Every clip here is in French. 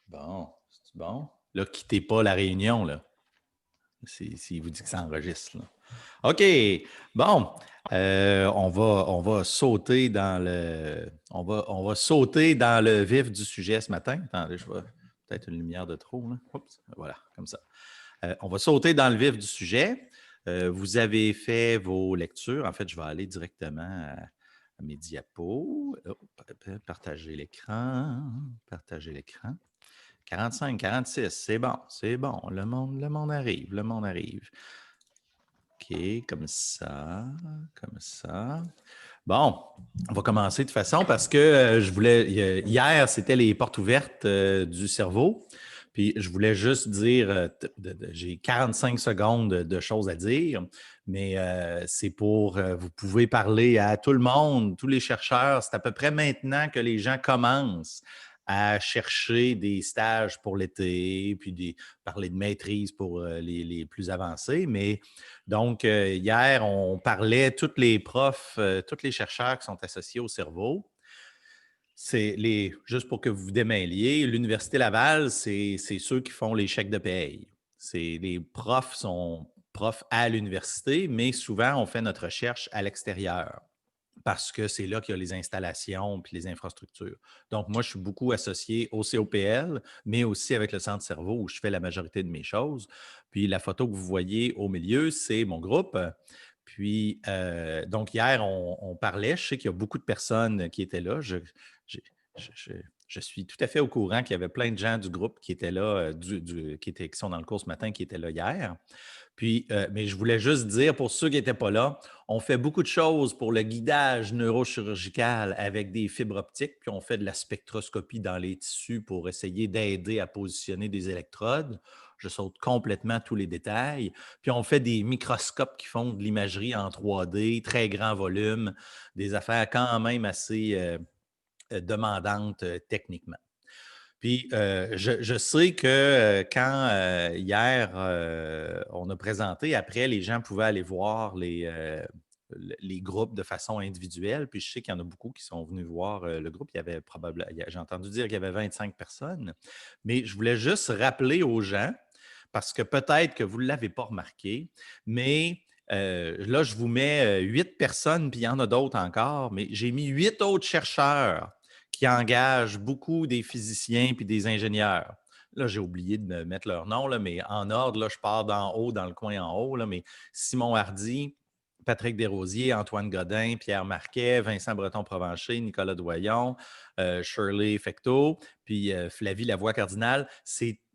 Bon, c'est bon? Là, quittez pas la réunion, là. S'il vous dit que ça enregistre, là. OK. Bon, on va sauter dans on va sauter dans le vif du sujet ce matin. Attendez, je vois peut-être une lumière de trop, là. Oups, voilà, comme ça. On va sauter dans le vif du sujet. Vous avez fait vos lectures. En fait, je vais aller directement à mes diapos. Oh, partager l'écran. Partager l'écran. 45, 46, c'est bon, c'est bon. Le monde arrive, le monde arrive. OK, comme ça, comme ça. Bon, on va commencer de toute façon parce que je voulais. Hier, c'était les portes ouvertes du cerveau. Puis je voulais juste dire, j'ai 45 secondes de choses à dire, mais c'est pour, vous pouvez parler à tout le monde, tous les chercheurs. C'est à peu près maintenant que les gens commencent à chercher des stages pour l'été, puis parler de maîtrise pour les plus avancés. Mais donc, hier, on parlait, tous les profs, tous les chercheurs qui sont associés au cerveau. Juste pour que vous vous démêliez, l'Université Laval, c'est ceux qui font les chèques de paye. Les profs sont profs à l'université, mais souvent, on fait notre recherche à l'extérieur parce que c'est là qu'il y a les installations et les infrastructures. Donc, moi, je suis beaucoup associé au COPL, mais aussi avec le Centre Cerveau où je fais la majorité de mes choses. Puis, la photo que vous voyez au milieu, c'est mon groupe. Puis, donc, hier, on parlait. Je sais qu'il y a beaucoup de personnes qui étaient là. Je, je suis tout à fait au courant qu'il y avait plein de gens du groupe qui étaient là, qui sont dans le cours ce matin, qui étaient là hier. Puis, mais je voulais juste dire, pour ceux qui n'étaient pas là, on fait beaucoup de choses pour le guidage neurochirurgical avec des fibres optiques, puis on fait de la spectroscopie dans les tissus pour essayer d'aider à positionner des électrodes. Je saute complètement tous les détails. Puis on fait des microscopes qui font de l'imagerie en 3D, très grand volume, des affaires quand même assez demandantes techniquement. Puis, je sais que quand hier, on a présenté, après, les gens pouvaient aller voir les groupes de façon individuelle. Puis, je sais qu'il y en a beaucoup qui sont venus voir le groupe. Il y avait probablement, j'ai entendu dire qu'il y avait 25 personnes. Mais je voulais juste rappeler aux gens, parce que peut-être que vous ne l'avez pas remarqué, mais là, je vous mets 8 personnes, puis il y en a d'autres encore, mais j'ai mis 8 autres chercheurs qui engagent beaucoup des physiciens puis des ingénieurs. Là, j'ai oublié de mettre leur nom, là, mais en ordre, là, je pars d'en haut, dans le coin en haut, là, mais Simon Hardy, Patrick Desrosiers, Antoine Godin, Pierre Marquet, Vincent Breton-Provencher, Nicolas Doyon, Shirley Fecteau, puis Flavie Lavoie-Cardinal.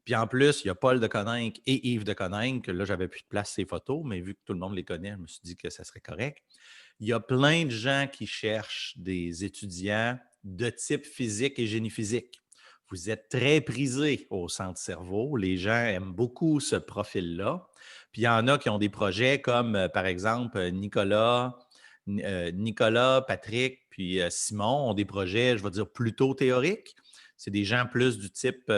Puis en plus, il y a Paul de Coninck et Yves de Coninck, que là, j'avais plus de place ces photos, mais vu que tout le monde les connaît, je me suis dit que ça serait correct. Il y a plein de gens qui cherchent des étudiants de type physique et génie physique. Vous êtes très prisés au Centre Cerveau. Les gens aiment beaucoup ce profil-là. Puis il y en a qui ont des projets comme, par exemple, Nicolas, Patrick, puis Simon ont des projets, je vais dire, plutôt théoriques. C'est des gens plus du type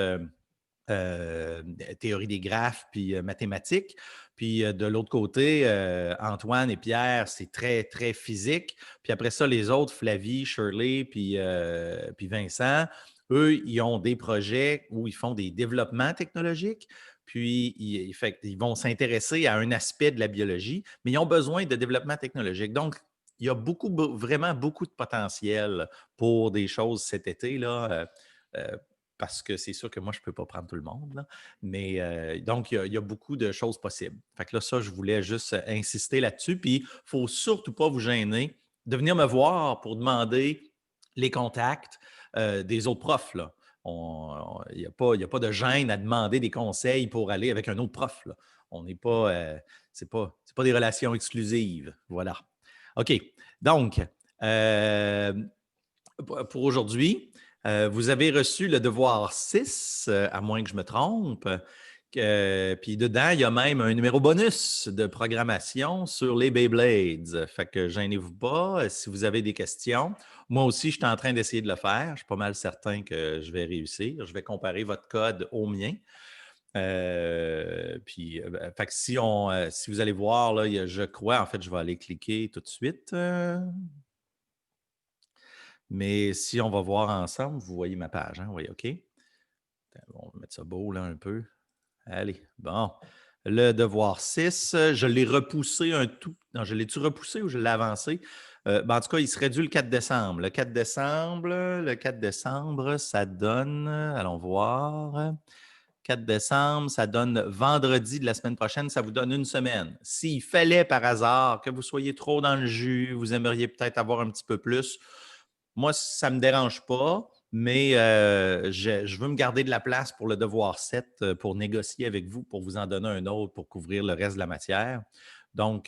théorie des graphes puis mathématiques. Puis de l'autre côté, Antoine et Pierre, c'est très, très physique. Puis après ça, les autres, Flavie, Shirley, puis Vincent, eux, ils ont des projets où ils font des développements technologiques. Puis, ils vont s'intéresser à un aspect de la biologie, mais ils ont besoin de développement technologique. Donc, il y a vraiment beaucoup de potentiel pour des choses cet été, là. Parce que c'est sûr que moi, je ne peux pas prendre tout le monde. Là. Mais donc, il y a beaucoup de choses possibles. Fait que là, ça, je voulais juste insister là-dessus. Puis, il ne faut surtout pas vous gêner de venir me voir pour demander les contacts des autres profs. Là. Il n'y a pas de gêne à demander des conseils pour aller avec un autre prof. Là. On n'est pas, c'est pas des relations exclusives. Voilà. OK. Donc, pour aujourd'hui, vous avez reçu le devoir 6, à moins que je me trompe. Puis dedans, il y a même un numéro bonus de programmation sur les Beyblades. Fait que gênez-vous pas si vous avez des questions. Moi aussi, je suis en train d'essayer de le faire. Je suis pas mal certain que je vais réussir. Je vais comparer votre code au mien. Fait que si vous allez voir, là, je crois, en fait, je vais aller cliquer tout de suite. Mais si on va voir ensemble, vous voyez ma page, hein? Oui, OK. On va mettre ça beau là un peu. Allez, bon. Le devoir 6, je l'ai repoussé un tout. Non, je l'ai-tu repoussé ou je l'ai avancé? En tout cas, il serait dû le 4 décembre. Le 4 décembre, ça donne, allons voir. 4 décembre, ça donne vendredi de la semaine prochaine, ça vous donne une semaine. S'il fallait par hasard que vous soyez trop dans le jus, vous aimeriez peut-être avoir un petit peu plus, moi, ça ne me dérange pas, mais je veux me garder de la place pour le devoir 7 pour négocier avec vous, pour vous en donner un autre pour couvrir le reste de la matière. Donc,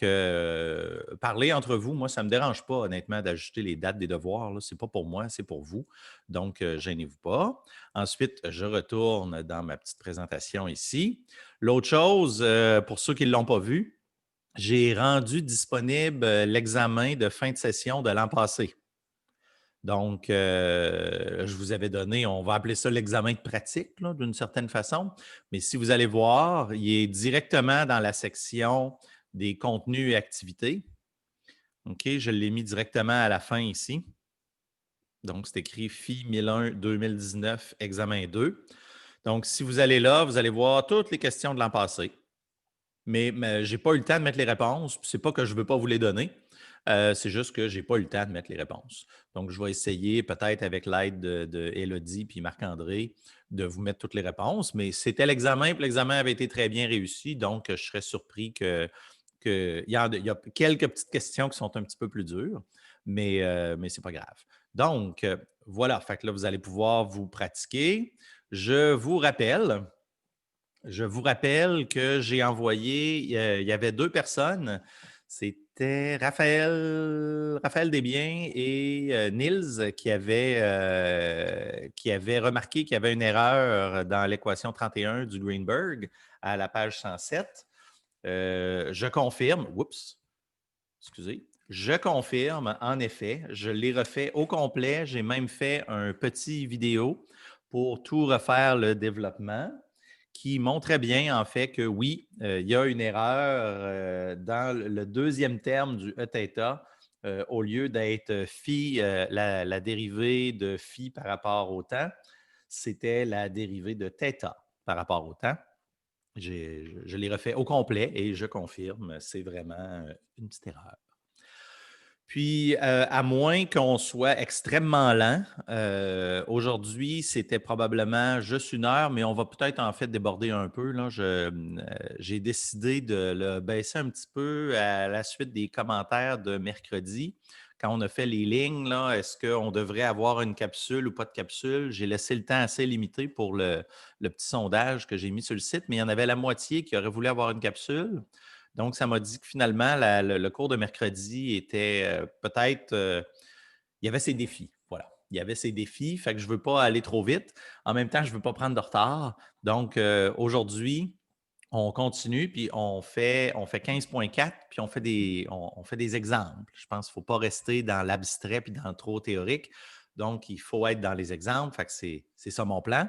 parler entre vous, moi, ça ne me dérange pas, honnêtement, d'ajouter les dates des devoirs. Ce n'est pas pour moi, c'est pour vous. Donc, gênez-vous pas. Ensuite, je retourne dans ma petite présentation ici. L'autre chose, pour ceux qui ne l'ont pas vu, j'ai rendu disponible l'examen de fin de session de l'an passé. Donc, je vous avais donné, on va appeler ça l'examen de pratique, d'une certaine façon. Mais si vous allez voir, il est directement dans la section des contenus et activités. OK, je l'ai mis directement à la fin ici. Donc, c'est écrit FI 1001-2019, examen 2. Donc, si vous allez là, vous allez voir toutes les questions de l'an passé. Mais je n'ai pas eu le temps de mettre les réponses. Ce n'est pas que je ne veux pas vous les donner. C'est juste que je n'ai pas eu le temps de mettre les réponses. Donc, je vais essayer peut-être avec l'aide de Élodie puis Marc-André de vous mettre toutes les réponses. Mais c'était l'examen, puis l'examen avait été très bien réussi. Donc, je serais surpris il y a quelques petites questions qui sont un petit peu plus dures, mais ce n'est pas grave. Donc, voilà. Fait que là, vous allez pouvoir vous pratiquer. Je vous rappelle que j'ai envoyé, il y avait 2 personnes, c'était Raphaël Desbiens et Nils qui avaient remarqué qu'il y avait une erreur dans l'équation 31 du Greenberg à la page 107. Je confirme, excusez, je confirme, en effet, je l'ai refait au complet. J'ai même fait un petit vidéo pour tout refaire le développement qui montrait bien, en fait, que oui, il y a une erreur dans le deuxième terme du E-θ. Au lieu d'être phi, la dérivée de phi par rapport au temps, c'était la dérivée de θ par rapport au temps. Je l'ai refait au complet et je confirme, c'est vraiment une petite erreur. Puis, à moins qu'on soit extrêmement lent, aujourd'hui, c'était probablement juste 1 heure, mais on va peut-être en fait déborder un peu. Là. J'ai décidé de le baisser un petit peu à la suite des commentaires de mercredi. Quand on a fait les lignes, là, est-ce qu'on devrait avoir une capsule ou pas de capsule? J'ai laissé le temps assez limité pour le petit sondage que j'ai mis sur le site, mais il y en avait la moitié qui aurait voulu avoir une capsule. Donc, ça m'a dit que finalement, le cours de mercredi était peut-être. Il y avait ses défis. Voilà. Il y avait ses défis. Fait que je ne veux pas aller trop vite. En même temps, je ne veux pas prendre de retard. Donc, aujourd'hui, on continue, puis on fait 15,4, puis on fait des exemples. Je pense qu'il ne faut pas rester dans l'abstrait puis dans le trop théorique. Donc, il faut être dans les exemples. Fait que c'est ça mon plan.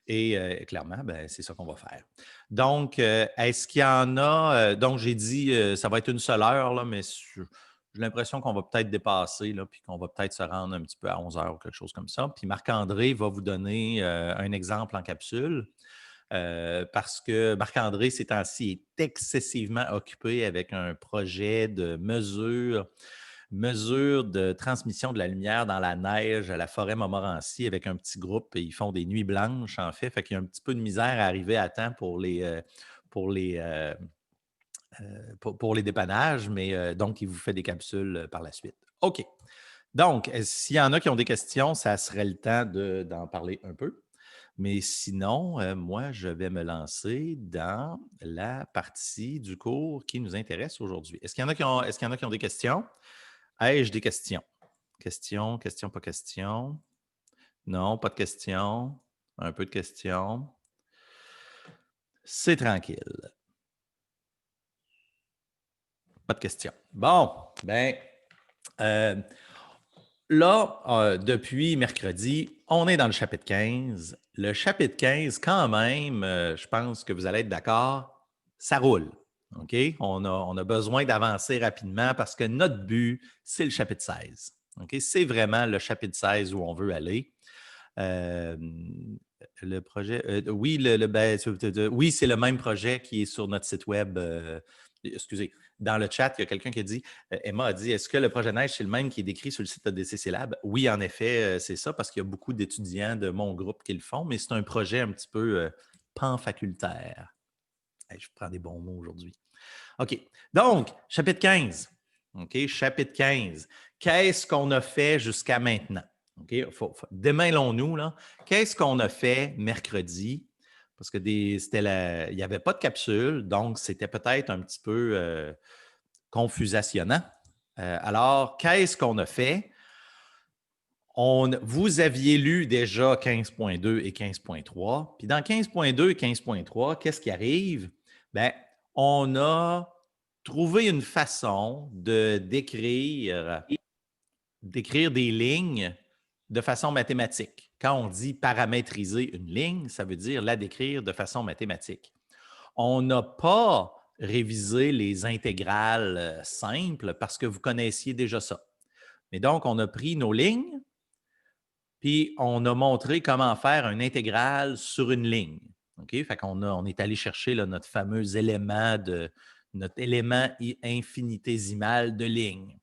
Et clairement, ben, c'est ça qu'on va faire. Donc, est-ce qu'il y en a? Donc, j'ai dit, ça va être une seule heure, là, mais j'ai l'impression qu'on va peut-être dépasser, là, puis qu'on va peut-être se rendre un petit peu à 11 heures ou quelque chose comme ça. Puis Marc-André va vous donner un exemple en capsule. Parce que Marc-André, ces temps-ci, est excessivement occupé avec un projet de mesure de transmission de la lumière dans la neige à la forêt Montmorency avec un petit groupe. Et ils font des nuits blanches, en fait. Fait qu'il y a un petit peu de misère à arriver à temps pour pour les, pour les dépannages, mais donc, il vous fait des capsules par la suite. OK. Donc, s'il y en a qui ont des questions, ça serait le temps d'en parler un peu. Mais sinon, moi, je vais me lancer dans la partie du cours qui nous intéresse aujourd'hui. Est-ce qu'il y en a qui ont des questions? Ai-je des questions? Questions, questions, pas questions? Non, pas de questions. Un peu de questions. C'est tranquille. Pas de questions. Bon, ben, là, depuis mercredi, on est dans le chapitre 15. Le chapitre 15, quand même, je pense que vous allez être d'accord, ça roule. OK? On a besoin d'avancer rapidement parce que notre but, c'est le chapitre 16. OK? C'est vraiment le chapitre 16 où on veut aller. Euh, le projet, oui, oui, c'est le même projet qui est sur notre site web. Excusez, dans le chat, il y a quelqu'un qui a dit, Emma a dit, est-ce que le projet Neige, c'est le même qui est décrit sur le site de DCC Lab? Oui, en effet, c'est ça, parce qu'il y a beaucoup d'étudiants de mon groupe qui le font, mais c'est un projet un petit peu panfacultaire. Hey, je prends des bons mots aujourd'hui. OK. Donc, chapitre 15. OK, chapitre 15. Qu'est-ce qu'on a fait jusqu'à maintenant? OK, démêlons-nous, là. Qu'est-ce qu'on a fait mercredi? Parce que il n'y avait pas de capsule, donc c'était peut-être un petit peu confusationnant. Alors, qu'est-ce qu'on a fait? Vous aviez lu déjà 15.2 et 15.3. Puis dans 15.2 et 15.3, qu'est-ce qui arrive? Bien, on a trouvé une façon de d'écrire des lignes de façon mathématique. Quand on dit paramétriser une ligne, ça veut dire la décrire de façon mathématique. On n'a pas révisé les intégrales simples parce que vous connaissiez déjà ça. Mais donc, on a pris nos lignes, puis on a montré comment faire une intégrale sur une ligne. OK? Fait qu'on on est allé chercher là, notre fameux élément infinitésimal de ligne.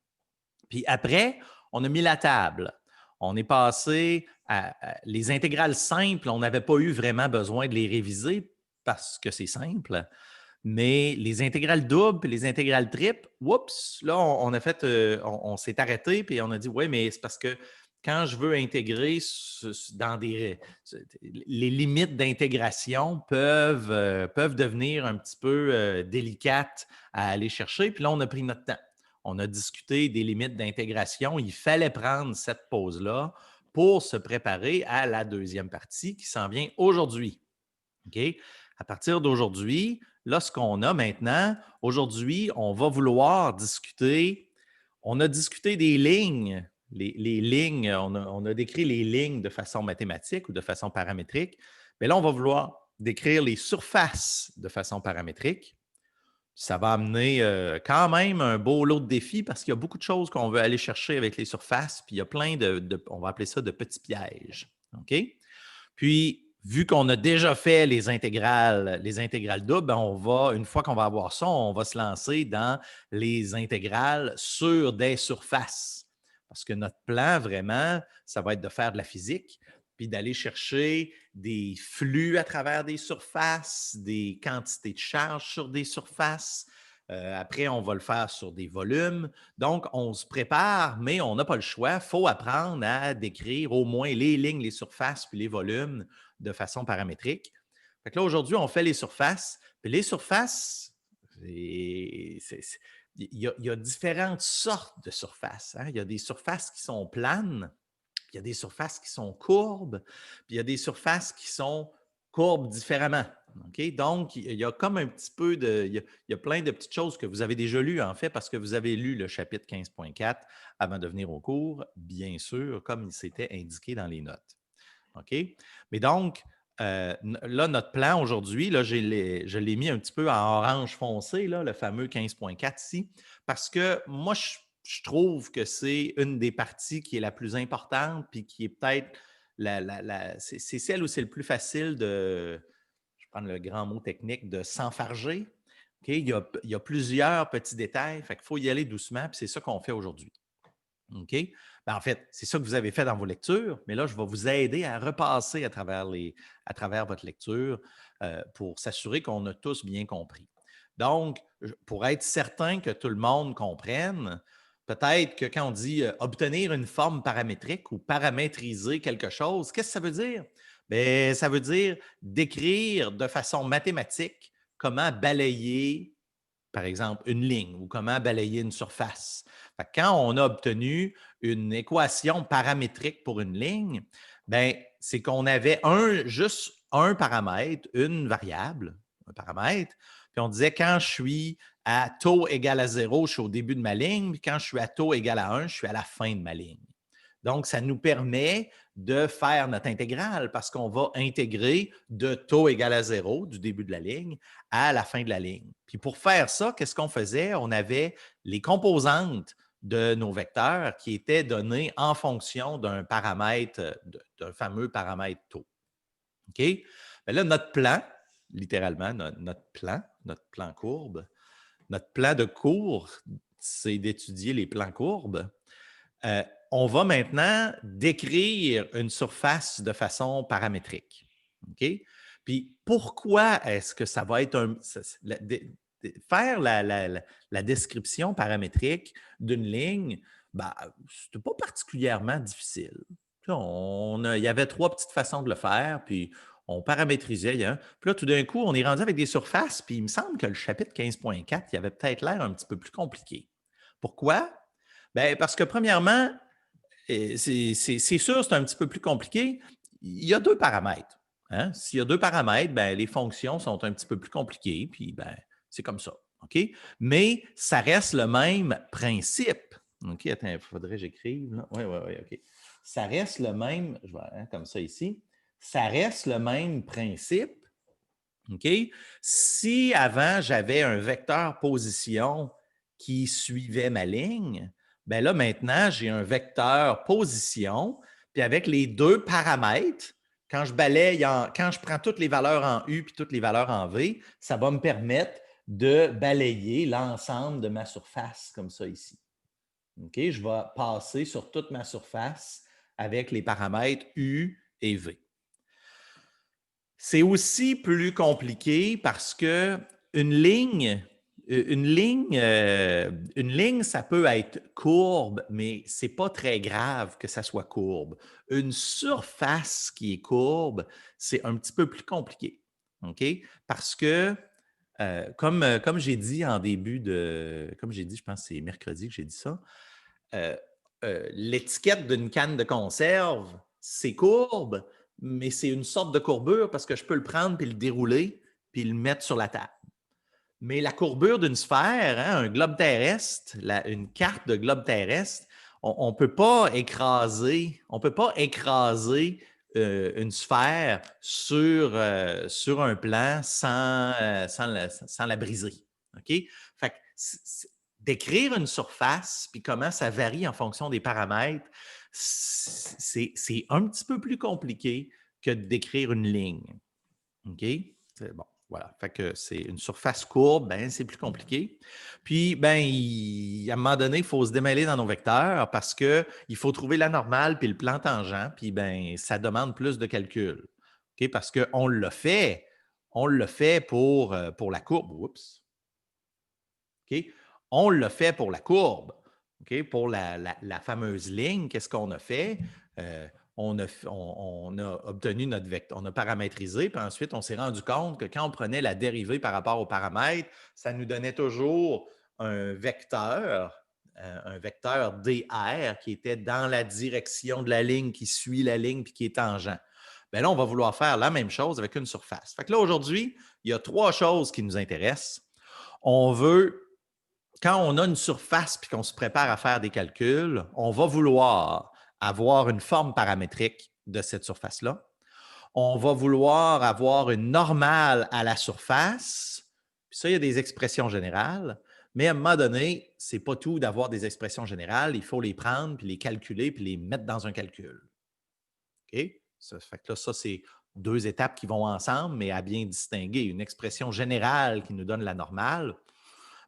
Puis après, on a mis la table. On est passé à les intégrales simples, on n'avait pas eu vraiment besoin de les réviser parce que c'est simple. Mais les intégrales doubles et les intégrales triples, oups, là, on a fait, on s'est arrêté puis on a dit, oui, mais c'est parce que quand je veux intégrer dans les limites d'intégration peuvent devenir un petit peu délicates à aller chercher. Puis là, on a pris notre temps. On a discuté des limites d'intégration. Il fallait prendre cette pause-là pour se préparer à la deuxième partie qui s'en vient aujourd'hui. OK? À partir d'aujourd'hui, là, ce qu'on a maintenant, aujourd'hui, on va vouloir discuter. On a discuté des lignes, les lignes, on a décrit les lignes de façon mathématique ou de façon paramétrique. Mais là, on va vouloir décrire les surfaces de façon paramétrique. Ça va amener quand même un beau lot de défis parce qu'il y a beaucoup de choses qu'on veut aller chercher avec les surfaces, puis il y a plein on va appeler ça de petits pièges. OK? Puis, vu qu'on a déjà fait les intégrales doubles, ben, une fois qu'on va avoir ça, on va se lancer dans les intégrales sur des surfaces. Parce que notre plan, vraiment, ça va être de faire de la physique, puis d'aller chercher des flux à travers des surfaces, des quantités de charge sur des surfaces. Après, on va le faire sur des volumes. Donc, on se prépare, mais on n'a pas le choix. Il faut apprendre à décrire au moins les lignes, les surfaces, puis les volumes de façon paramétrique. Fait que là, aujourd'hui, on fait les surfaces. Puis les surfaces, il y a différentes sortes de surfaces. Hein. Il y a des surfaces qui sont planes, il y a des surfaces qui sont courbes, puis il y a des surfaces qui sont courbes différemment. OK? Donc, il y a comme un petit peu il y a plein de petites choses que vous avez déjà lues, en fait, parce que vous avez lu le chapitre 15.4 avant de venir au cours, bien sûr, comme il s'était indiqué dans les notes. OK? Mais donc, là, notre plan aujourd'hui, là, je l'ai mis un petit peu en orange foncé, là, le fameux 15.4 ici, parce que moi, je trouve que c'est une des parties qui est la plus importante, puis qui est peut-être c'est celle où c'est le plus facile je vais prendre le grand mot technique, de s'enfarger. OK? Il y a plusieurs petits détails, fait qu'il faut y aller doucement, puis c'est ça qu'on fait aujourd'hui. OK? Ben, en fait, c'est ça que vous avez fait dans vos lectures, mais là, je vais vous aider à repasser à travers votre lecture pour s'assurer qu'on a tous bien compris. Donc, pour être certain que tout le monde comprenne, peut-être que quand on dit obtenir une forme paramétrique ou paramétriser quelque chose, qu'est-ce que ça veut dire? Bien, ça veut dire décrire de façon mathématique comment balayer, par exemple, une ligne ou comment balayer une surface. Fait que quand on a obtenu une équation paramétrique pour une ligne, ben, c'est qu'on avait juste un paramètre, une variable, un paramètre, puis on disait quand je suis à taux égal à 0, je suis au début de ma ligne, puis quand je suis à taux égal à 1, je suis à la fin de ma ligne. Donc, ça nous permet de faire notre intégrale parce qu'on va intégrer de taux égal à 0 du début de la ligne à la fin de la ligne. Puis pour faire ça, qu'est-ce qu'on faisait? On avait les composantes de nos vecteurs qui étaient donnés en fonction d'un paramètre, d'un fameux paramètre taux. OK? Bien là, notre plan, littéralement, notre plan courbe, notre plan de cours, c'est d'étudier les plans courbes. On va maintenant décrire une surface de façon paramétrique. OK? Puis pourquoi est-ce que ça va être faire la description paramétrique d'une ligne, ben, c'était pas particulièrement difficile. Il y avait 3 petites façons de le faire, puis on paramétrisait. Hein. Puis là, tout d'un coup, on est rendu avec des surfaces, puis il me semble que le chapitre 15.4, il avait peut-être l'air un petit peu plus compliqué. Pourquoi? Bien, parce que premièrement, c'est sûr, c'est un petit peu plus compliqué. Il y a 2 paramètres. Hein. S'il y a 2 paramètres, ben, les fonctions sont un petit peu plus compliquées, puis ben, c'est comme ça. OK? Mais ça reste le même principe. OK, attends, il faudrait que j'écrive. Oui, oui, oui, OK. Ça reste le même, je vais comme ça ici. Ça reste le même principe. OK? Si avant, j'avais un vecteur position qui suivait ma ligne, bien là, maintenant, j'ai un vecteur position, puis avec les 2 paramètres, quand je prends toutes les valeurs en U puis toutes les valeurs en V, ça va me permettre de balayer l'ensemble de ma surface comme ça ici. OK? Je vais passer sur toute ma surface avec les paramètres U et V. C'est aussi plus compliqué parce que une ligne, une ligne, ça peut être courbe, mais ce n'est pas très grave que ça soit courbe. Une surface qui est courbe, c'est un petit peu plus compliqué. OK? Parce que, comme j'ai dit en début comme j'ai dit, je pense que c'est mercredi que j'ai dit ça, euh, l'étiquette d'une canne de conserve, c'est courbe, mais c'est une sorte de courbure parce que je peux le prendre puis le dérouler puis le mettre sur la table. Mais la courbure d'une sphère, hein, un globe terrestre, une carte de globe terrestre, on ne peut pas écraser, une sphère sur un plan sans la briser. OK? Fait que décrire une surface, puis comment ça varie en fonction des paramètres, c'est un petit peu plus compliqué que de décrire une ligne. OK? C'est bon. Voilà. Fait que c'est une surface courbe, ben, c'est plus compliqué. Puis, ben, à un moment donné, il faut se démêler dans nos vecteurs parce qu'il faut trouver la normale puis le plan tangent. Puis, ben, ça demande plus de calcul. OK? Parce qu'on l'a fait. On l'a fait pour la courbe. Oups. OK? On l'a fait pour la courbe. OK? Pour la fameuse ligne, qu'est-ce qu'on a fait? On a obtenu notre vecteur, on a paramétrisé, puis ensuite, on s'est rendu compte que quand on prenait la dérivée par rapport au paramètre, ça nous donnait toujours un vecteur dr qui était dans la direction de la ligne, qui suit la ligne puis qui est tangent. Bien là, on va vouloir faire la même chose avec une surface. Fait que là, aujourd'hui, il y a 3 choses qui nous intéressent. On veut quand on a une surface et qu'on se prépare à faire des calculs, on va vouloir avoir une forme paramétrique de cette surface-là. On va vouloir avoir une normale à la surface. Puis ça, il y a des expressions générales. Mais à un moment donné, ce n'est pas tout d'avoir des expressions générales. Il faut les prendre, puis les calculer, puis les mettre dans un calcul. OK? Ça fait que là, ça, c'est 2 étapes qui vont ensemble, mais à bien distinguer. Une expression générale qui nous donne la normale,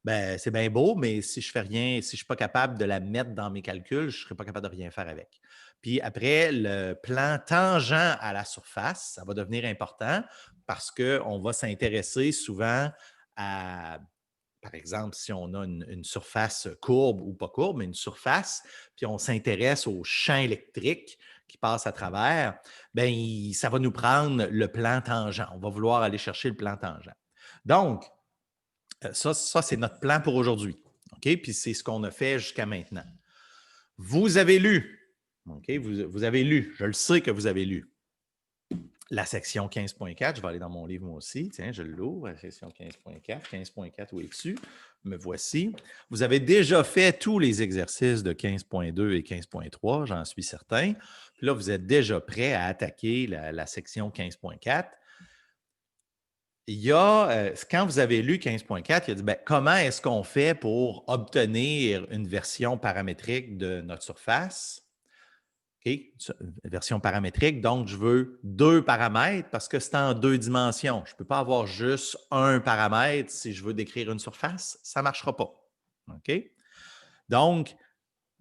ben, c'est bien beau, mais si je fais rien, si je ne suis pas capable de la mettre dans mes calculs, je ne serai pas capable de rien faire avec. Puis après, le plan tangent à la surface, ça va devenir important parce qu'on va s'intéresser souvent à, par exemple, si on a une surface courbe ou pas courbe, mais une surface, puis on s'intéresse au champ électrique qui passe à travers, bien, ça va nous prendre le plan tangent. On va vouloir aller chercher le plan tangent. Donc, ça c'est notre plan pour aujourd'hui. OK? Puis c'est ce qu'on a fait jusqu'à maintenant. Vous avez lu, OK? Vous avez lu, je le sais que vous avez lu la section 15.4. Je vais aller dans mon livre moi aussi. Tiens, je l'ouvre, la section 15.4. 15.4, où es-tu? Me voici. Vous avez déjà fait tous les exercices de 15.2 et 15.3, j'en suis certain. Puis là, vous êtes déjà prêt à attaquer la section 15.4. il y a, quand vous avez lu 15.4, il a dit ben, comment est-ce qu'on fait pour obtenir une version paramétrique de notre surface? OK, version paramétrique, donc je veux 2 paramètres parce que c'est en 2 dimensions. Je ne peux pas avoir juste un paramètre si je veux décrire une surface, ça ne marchera pas. OK? Donc,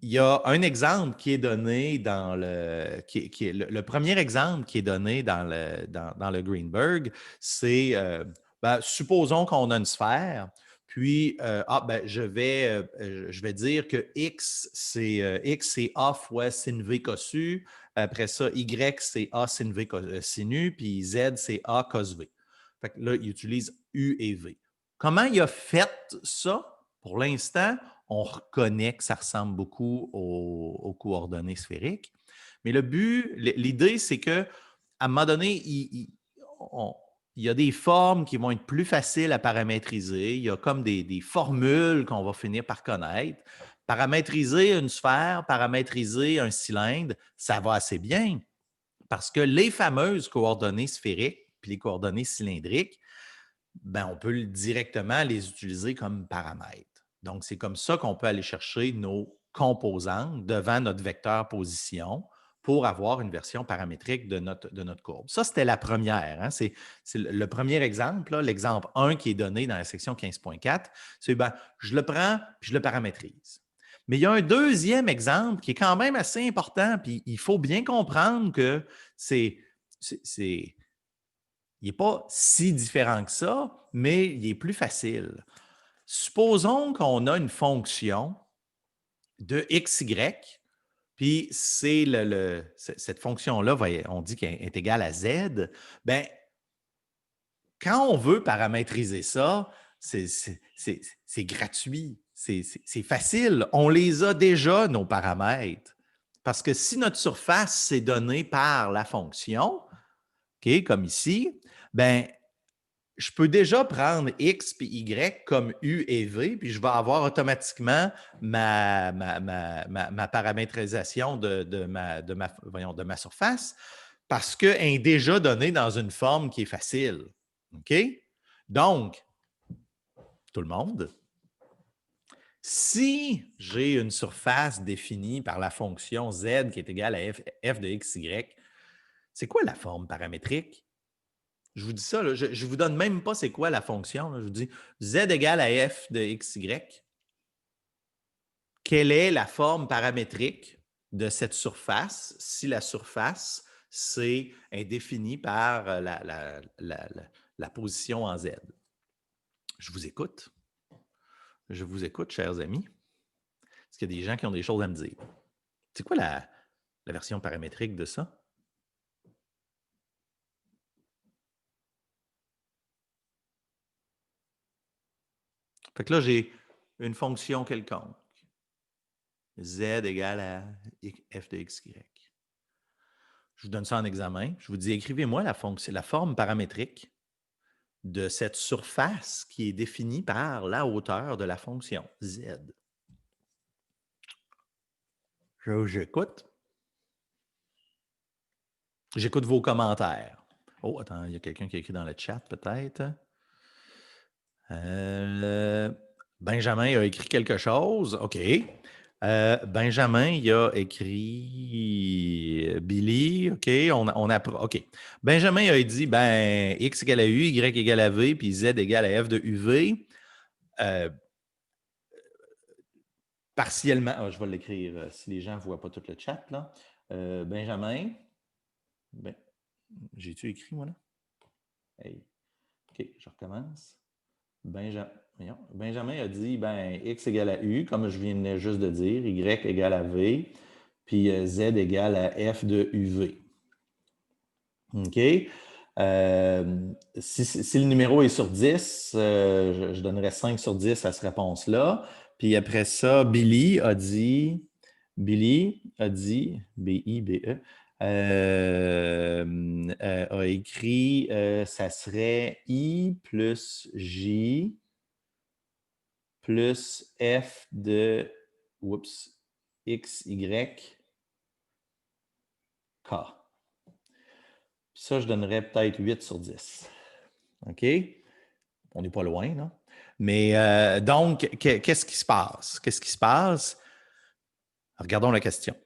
il y a un exemple qui est donné dans le. Qui est le premier exemple qui est donné dans le Greenberg, c'est supposons qu'on a une sphère, puis je vais dire que X, c'est A fois sin V cossu. Après ça, Y, c'est A sin V sinu, puis Z, c'est A cos V. Fait que là, il utilise U et V. Comment il a fait ça? Pour l'instant, on reconnaît que ça ressemble beaucoup aux coordonnées sphériques. Mais le but, l'idée, c'est qu'à un moment donné, il y a des formes qui vont être plus faciles à paramétriser. Il y a comme des formules qu'on va finir par connaître. Paramétriser une sphère, paramétriser un cylindre, ça va assez bien parce que les fameuses coordonnées sphériques puis les coordonnées cylindriques, ben, on peut directement les utiliser comme paramètres. Donc, c'est comme ça qu'on peut aller chercher nos composantes devant notre vecteur position pour avoir une version paramétrique de notre courbe. Ça, c'était la première. Hein? C'est le premier exemple, l'exemple 1 qui est donné dans la section 15.4. C'est ben, je le prends puis je le paramétrise. Mais il y a un deuxième exemple qui est quand même assez important, puis il faut bien comprendre que c'est il n'est pas si différent que ça, mais il est plus facile. Supposons qu'on a une fonction de xy, puis cette fonction-là, on dit qu'elle est égale à z. Bien, quand on veut paramétriser ça, c'est gratuit, c'est facile. On les a déjà, nos paramètres. Parce que si notre surface, c'est donné par la fonction, OK, comme ici, bien, je peux déjà prendre X et Y comme U et V, puis je vais avoir automatiquement ma paramétrisation de ma surface parce qu'elle est déjà donnée dans une forme qui est facile. OK? Donc, tout le monde, si j'ai une surface définie par la fonction Z qui est égale à f de XY, c'est quoi la forme paramétrique? Je vous dis ça, là, je ne vous donne même pas c'est quoi la fonction. Là. Je vous dis Z égale à f de xy. Quelle est la forme paramétrique de cette surface si la surface est définie par la position en Z? Je vous écoute. Je vous écoute, chers amis. Est-ce qu'il y a des gens qui ont des choses à me dire? C'est quoi la version paramétrique de ça? Fait que là, j'ai une fonction quelconque. Z égale à f de xy. Je vous donne ça en examen. Je vous dis, écrivez-moi la forme paramétrique de cette surface qui est définie par la hauteur de la fonction z. J'écoute. J'écoute vos commentaires. Oh, attends, il y a quelqu'un qui a écrit dans le chat, peut-être. Benjamin a écrit quelque chose. OK. Benjamin, il a écrit Billy. OK. OK. Benjamin a dit ben, X égale à U, Y égale à V, puis Z égale à F de UV. Partiellement. Je vais l'écrire si les gens ne voient pas tout le chat. Là. Benjamin. Ben, j'ai-tu écrit, moi, là? Hey. OK, je recommence. Benjamin a dit ben, X égale à U, comme je viens juste de dire, Y égale à V, puis Z égale à F de UV. OK? Si le numéro est sur 10, je donnerais 5 sur 10 à cette réponse-là. Puis après ça, Billy a dit, B-I-B-E, a écrit, ça serait I plus J plus F de, X, Y, K. Puis ça, je donnerais peut-être 8 sur 10. OK? On n'est pas loin, non? Mais donc, qu'est-ce qui se passe? Qu'est-ce qui se passe? Regardons la question.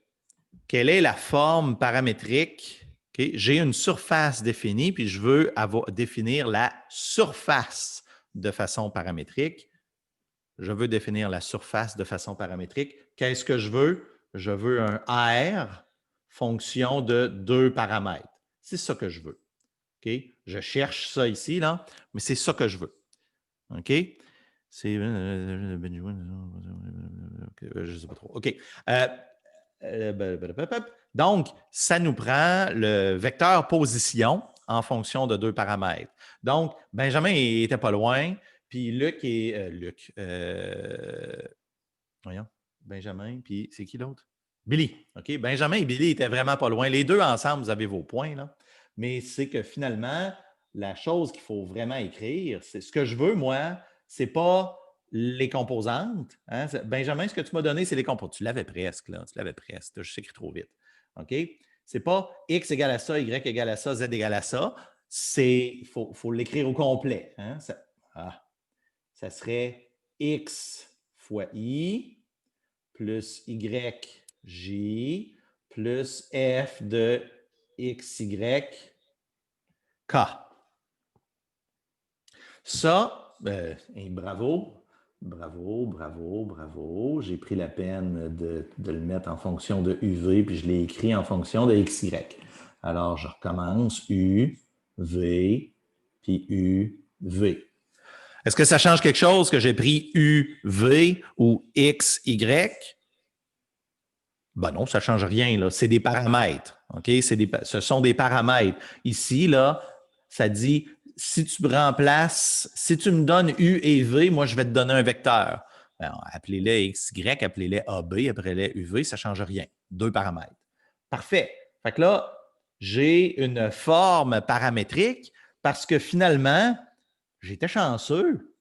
Quelle est la forme paramétrique? Okay? J'ai une surface définie, puis je veux définir la surface de façon paramétrique. Je veux définir la surface de façon paramétrique. Qu'est-ce que je veux? Je veux un R fonction de 2 paramètres. C'est ça que je veux. Okay? Je cherche ça ici, là, mais c'est ça que je veux. OK? C'est. Je ne sais pas trop. OK. Donc, ça nous prend le vecteur position en fonction de 2 paramètres. Donc, Benjamin n'était pas loin, puis Luc et. Voyons, Benjamin, puis c'est qui l'autre? Billy. OK? Benjamin et Billy étaient vraiment pas loin. Les deux ensemble, vous avez vos points, là. Mais c'est que finalement, la chose qu'il faut vraiment écrire, c'est ce que je veux, moi, c'est pas les composantes. Hein? Benjamin, ce que tu m'as donné, c'est les composantes. Tu l'avais presque, là. Tu l'avais presque. Tu as juste écrit trop vite. OK? C'est pas X égale à ça, Y égale à ça, Z égale à ça. Il faut l'écrire au complet. Hein? Ça serait X fois I plus YJ plus F de XY K. Ça, bravo, bravo, bravo, bravo. J'ai pris la peine de le mettre en fonction de UV, puis je l'ai écrit en fonction de XY. Alors, je recommence U, V, puis U, V. Est-ce que ça change quelque chose que j'ai pris UV ou XY? Ben non, ça ne change rien. C'est des paramètres. Okay? Ce sont des paramètres. Ici, là, ça dit, si tu me remplaces, si tu me donnes U et V, moi, je vais te donner un vecteur. Ben, appelez-les XY, appelez-les AB, appelez-les UV, ça ne change rien. 2 paramètres. Parfait. Fait que là, j'ai une forme paramétrique parce que finalement, j'étais chanceux.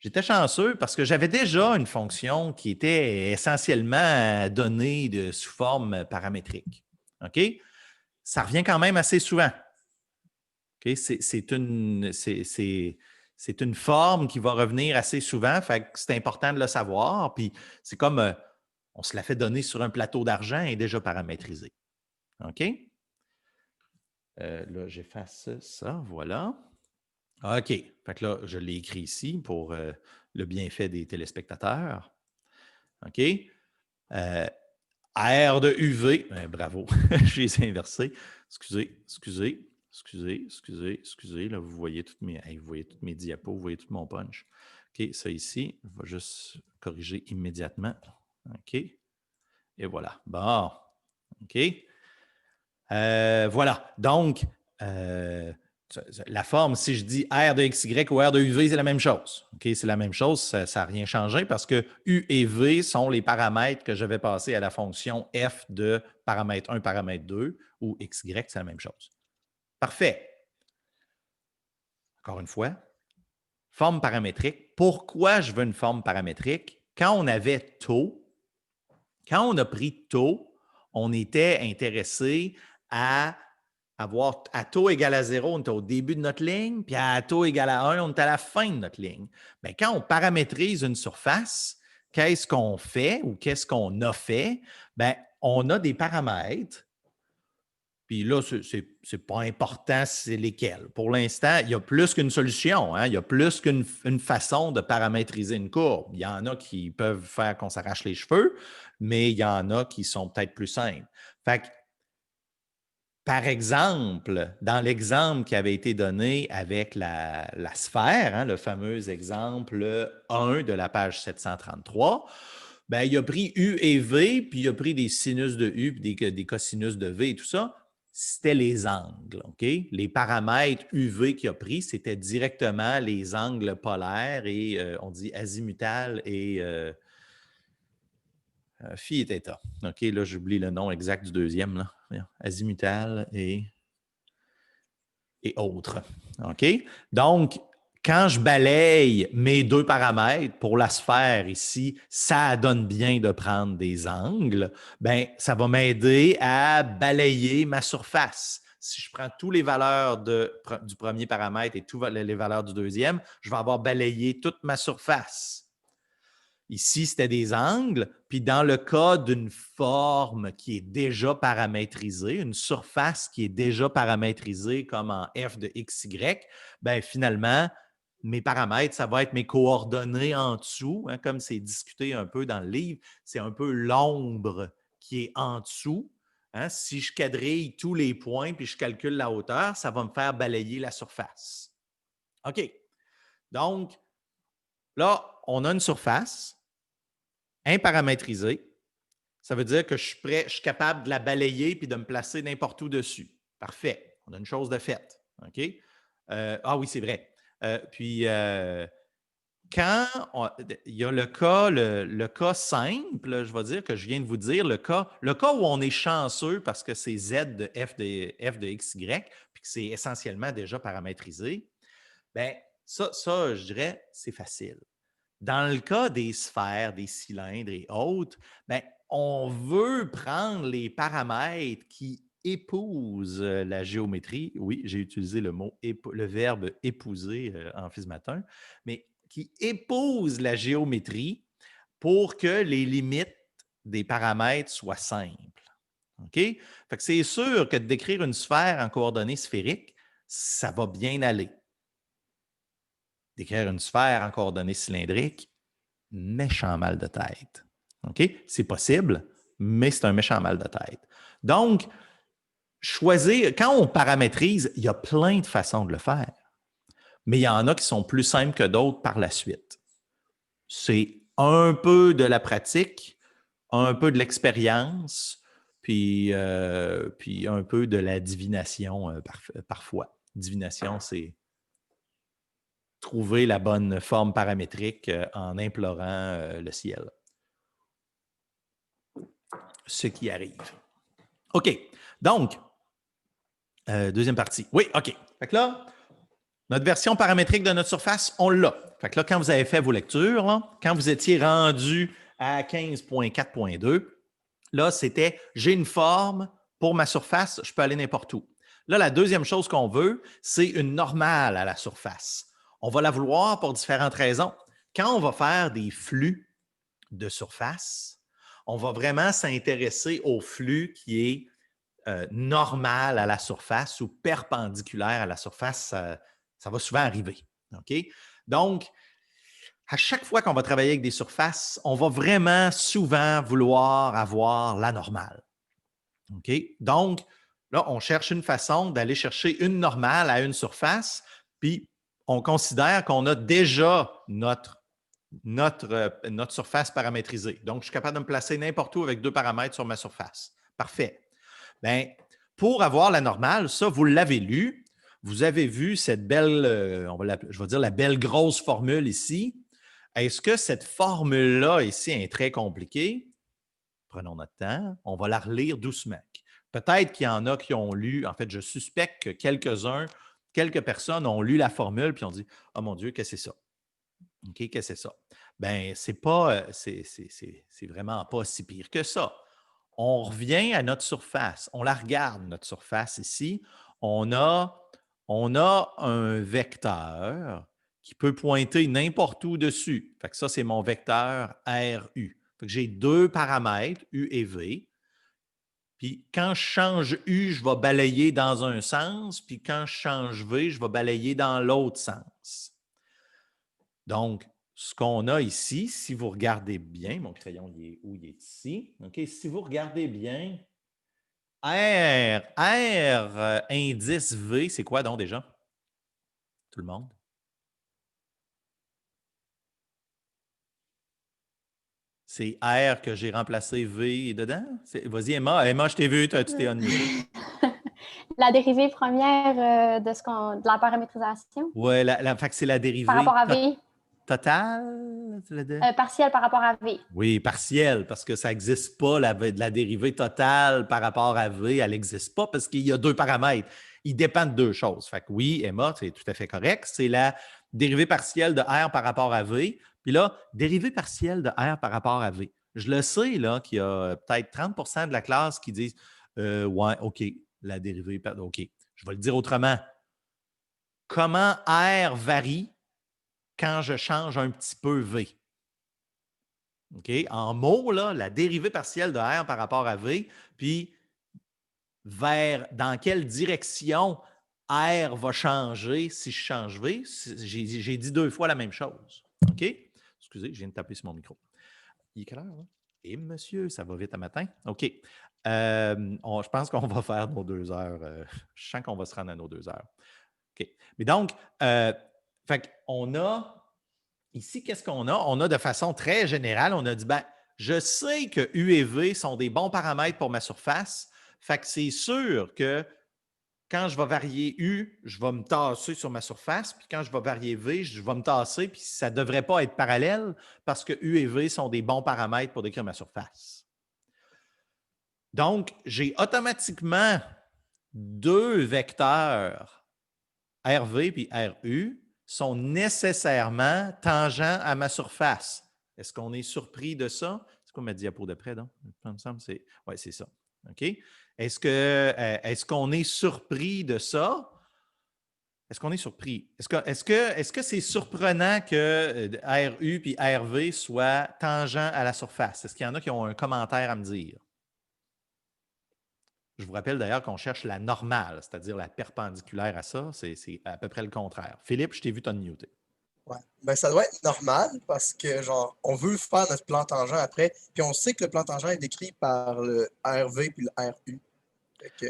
J'étais chanceux parce que j'avais déjà une fonction qui était essentiellement donnée sous forme paramétrique. OK? Ça revient quand même assez souvent. OK? C'est une forme qui va revenir assez souvent, fait que c'est important de le savoir. Puis c'est comme on se la fait donner sur un plateau d'argent et déjà paramétrisé. OK? Là, j'efface ça, voilà. OK. Fait que là, je l'ai écrit ici pour le bienfait des téléspectateurs. OK? R de UV. Bravo. Je les ai inversés. Excusez. Là, vous voyez toutes mes diapos, vous voyez tout mon punch. OK, ça ici, je vais juste corriger immédiatement. OK. Et voilà. Bon. OK. Voilà. Donc, la forme, si je dis R de XY ou R de UV, c'est la même chose. Okay? C'est la même chose, ça n'a rien changé parce que U et V sont les paramètres que je vais passer à la fonction F de paramètre 1, paramètre 2, ou XY, c'est la même chose. Parfait. Encore une fois, forme paramétrique. Pourquoi je veux une forme paramétrique? Quand on avait taux, quand on a pris taux, on était intéressé à avoir à taux égal à 0, on est au début de notre ligne, puis à taux égal à 1, on est à la fin de notre ligne. Bien, quand on paramétrise une surface, qu'est-ce qu'on fait ou qu'est-ce qu'on a fait? Bien, on a des paramètres, puis là, ce n'est pas important c'est lesquels. Pour l'instant, il y a plus qu'une solution, hein? Il y a plus qu'une façon de paramétriser une courbe. Il y en a qui peuvent faire qu'on s'arrache les cheveux, mais il y en a qui sont peut-être plus simples. Fait que, par exemple, dans l'exemple qui avait été donné avec la sphère, hein, le fameux exemple 1 de la page 733, bien, il a pris U et V, puis il a pris des sinus de U, puis des cosinus de V et tout ça. C'était les angles. OK? Les paramètres UV qu'il a pris, c'était directement les angles polaires et on dit azimutal et phi et θ. OK, là, j'oublie le nom exact du deuxième. Là. Azimutal et autres. OK? Donc, quand je balaye mes 2 paramètres pour la sphère ici, ça donne bien de prendre des angles. Bien, ça va m'aider à balayer ma surface. si je prends toutes les valeurs du premier paramètre et toutes les valeurs du deuxième, je vais avoir balayé toute ma surface. Ici, c'était des angles. Puis dans le cas d'une forme qui est déjà paramétrisée, une surface qui est déjà paramétrisée comme en f de x, y, bien finalement, mes paramètres, ça va être mes coordonnées en dessous, hein, comme c'est discuté un peu dans le livre, c'est un peu l'ombre qui est en dessous. Hein. Si je quadrille tous les points puis je calcule la hauteur, ça va me faire balayer la surface. OK. Donc, là, on a une surface imparamétrisée. Ça veut dire que je suis capable de la balayer puis de me placer n'importe où dessus. Parfait. On a une chose de faite. OK? Ah oui, c'est vrai. Quand il y a le cas simple, je vais dire que je viens de vous dire, le cas où on est chanceux parce que c'est z de f de x, y, puis que c'est essentiellement déjà paramétrisé, bien, ça, je dirais, c'est facile. Dans le cas des sphères, des cylindres et autres, bien, on veut prendre les paramètres qui épousent la géométrie. Oui, j'ai utilisé le verbe épouser en matin, mais qui épousent la géométrie pour que les limites des paramètres soient simples. OK? Fait que c'est sûr que de décrire une sphère en coordonnées sphériques, ça va bien aller. Décrire une sphère en coordonnées cylindriques, méchant mal de tête. OK? C'est possible, mais c'est un méchant mal de tête. Donc, choisir, quand on paramétrise, il y a plein de façons de le faire, mais il y en a qui sont plus simples que d'autres par la suite. C'est un peu de la pratique, un peu de l'expérience, puis un peu de la divination parfois. Divination, c'est trouver la bonne forme paramétrique en implorant le ciel. Ce qui arrive. OK. Donc, deuxième partie. Oui, OK. Fait que là, notre version paramétrique de notre surface, on l'a. Fait que là, quand vous avez fait vos lectures, là, quand vous étiez rendu à 15.4.2, là, c'était j'ai une forme pour ma surface, je peux aller n'importe où. Là, la deuxième chose qu'on veut, c'est une normale à la surface. On va la vouloir pour différentes raisons. Quand on va faire des flux de surface, on va vraiment s'intéresser au flux qui est normal à la surface ou perpendiculaire à la surface. Ça va souvent arriver. OK? Donc, à chaque fois qu'on va travailler avec des surfaces, on va vraiment souvent vouloir avoir la normale. OK? Donc, là, on cherche une façon d'aller chercher une normale à une surface, puis on considère qu'on a déjà notre surface paramétrisée. Donc, je suis capable de me placer n'importe où avec deux paramètres sur ma surface. Parfait. Bien, pour avoir la normale, ça, vous l'avez lu. Vous avez vu cette belle, je vais dire la belle grosse formule ici. Est-ce que cette formule-là ici est très compliquée? Prenons notre temps. On va la relire doucement. Peut-être qu'il y en a qui ont lu, en fait, je suspecte que quelques personnes ont lu la formule puis ont dit « Oh mon Dieu, qu'est-ce que c'est ça? » OK, qu'est-ce que c'est ça? Bien, c'est vraiment pas si pire que ça. On revient à notre surface. On la regarde, notre surface ici. On a un vecteur qui peut pointer n'importe où dessus. Fait que ça, c'est mon vecteur RU. Fait que j'ai deux paramètres, U et V. Puis quand je change U, je vais balayer dans un sens. Puis quand je change V, je vais balayer dans l'autre sens. Donc, ce qu'on a ici, si vous regardez bien, mon crayon, il est ici. OK? Si vous regardez bien, indice V, c'est quoi donc déjà? Tout le monde? C'est R que j'ai remplacé V dedans? Vas-y, Emma. Emma, je t'ai vu, tu t'es unmuté. La dérivée première de la paramétrisation Oui, fait que c'est la par dérivée rapport à V. totale? Partielle par rapport à V. Oui, partielle, parce que ça n'existe pas, la dérivée totale par rapport à V, elle n'existe pas parce qu'il y a deux paramètres. Ils dépendent de deux choses. Fait que oui, Emma, c'est tout à fait correct. C'est la dérivée partielle de R par rapport à V. Puis là, dérivée partielle de R par rapport à V. Je le sais là, qu'il y a peut-être 30 de la classe qui disent Ouais, OK, la dérivée, OK. Je vais le dire autrement. Comment R varie quand je change un petit peu V? OK? En mots, là, la dérivée partielle de R par rapport à V, puis dans quelle direction R va changer si je change V. J'ai dit 2 fois la même chose. OK? Excusez, je viens de taper sur mon micro. Il est quelle heure, là? Eh, monsieur, ça va vite à matin. OK. Je pense qu'on va faire nos 2 heures. Je sens qu'on va se rendre à nos 2 heures. OK. Mais donc, on a ici, qu'est-ce qu'on a? On a de façon très générale, on a dit, ben, je sais que U et V sont des bons paramètres pour ma surface. Fait que c'est sûr que quand je vais varier U, je vais me tasser sur ma surface, puis quand je vais varier V, je vais me tasser, puis ça ne devrait pas être parallèle parce que U et V sont des bons paramètres pour décrire ma surface. Donc, j'ai automatiquement 2 vecteurs RV puis RU sont nécessairement tangents à ma surface. Est-ce qu'on est surpris de ça? C'est quoi ma diapo d'après, donc? Il me semble que oui, c'est ça. OK? Est-ce qu'on est surpris de ça? Est-ce qu'on est surpris? Est-ce que c'est surprenant que RU puis RV soient tangents à la surface? Est-ce qu'il y en a qui ont un commentaire à me dire? Je vous rappelle d'ailleurs qu'on cherche la normale, c'est-à-dire la perpendiculaire à ça. C'est à peu près le contraire. Philippe, je t'ai vu t'unmuter. Ouais. Ben, ça doit être normal parce que, genre, on veut faire notre plan tangent après, puis on sait que le plan tangent est décrit par le RV puis le RU.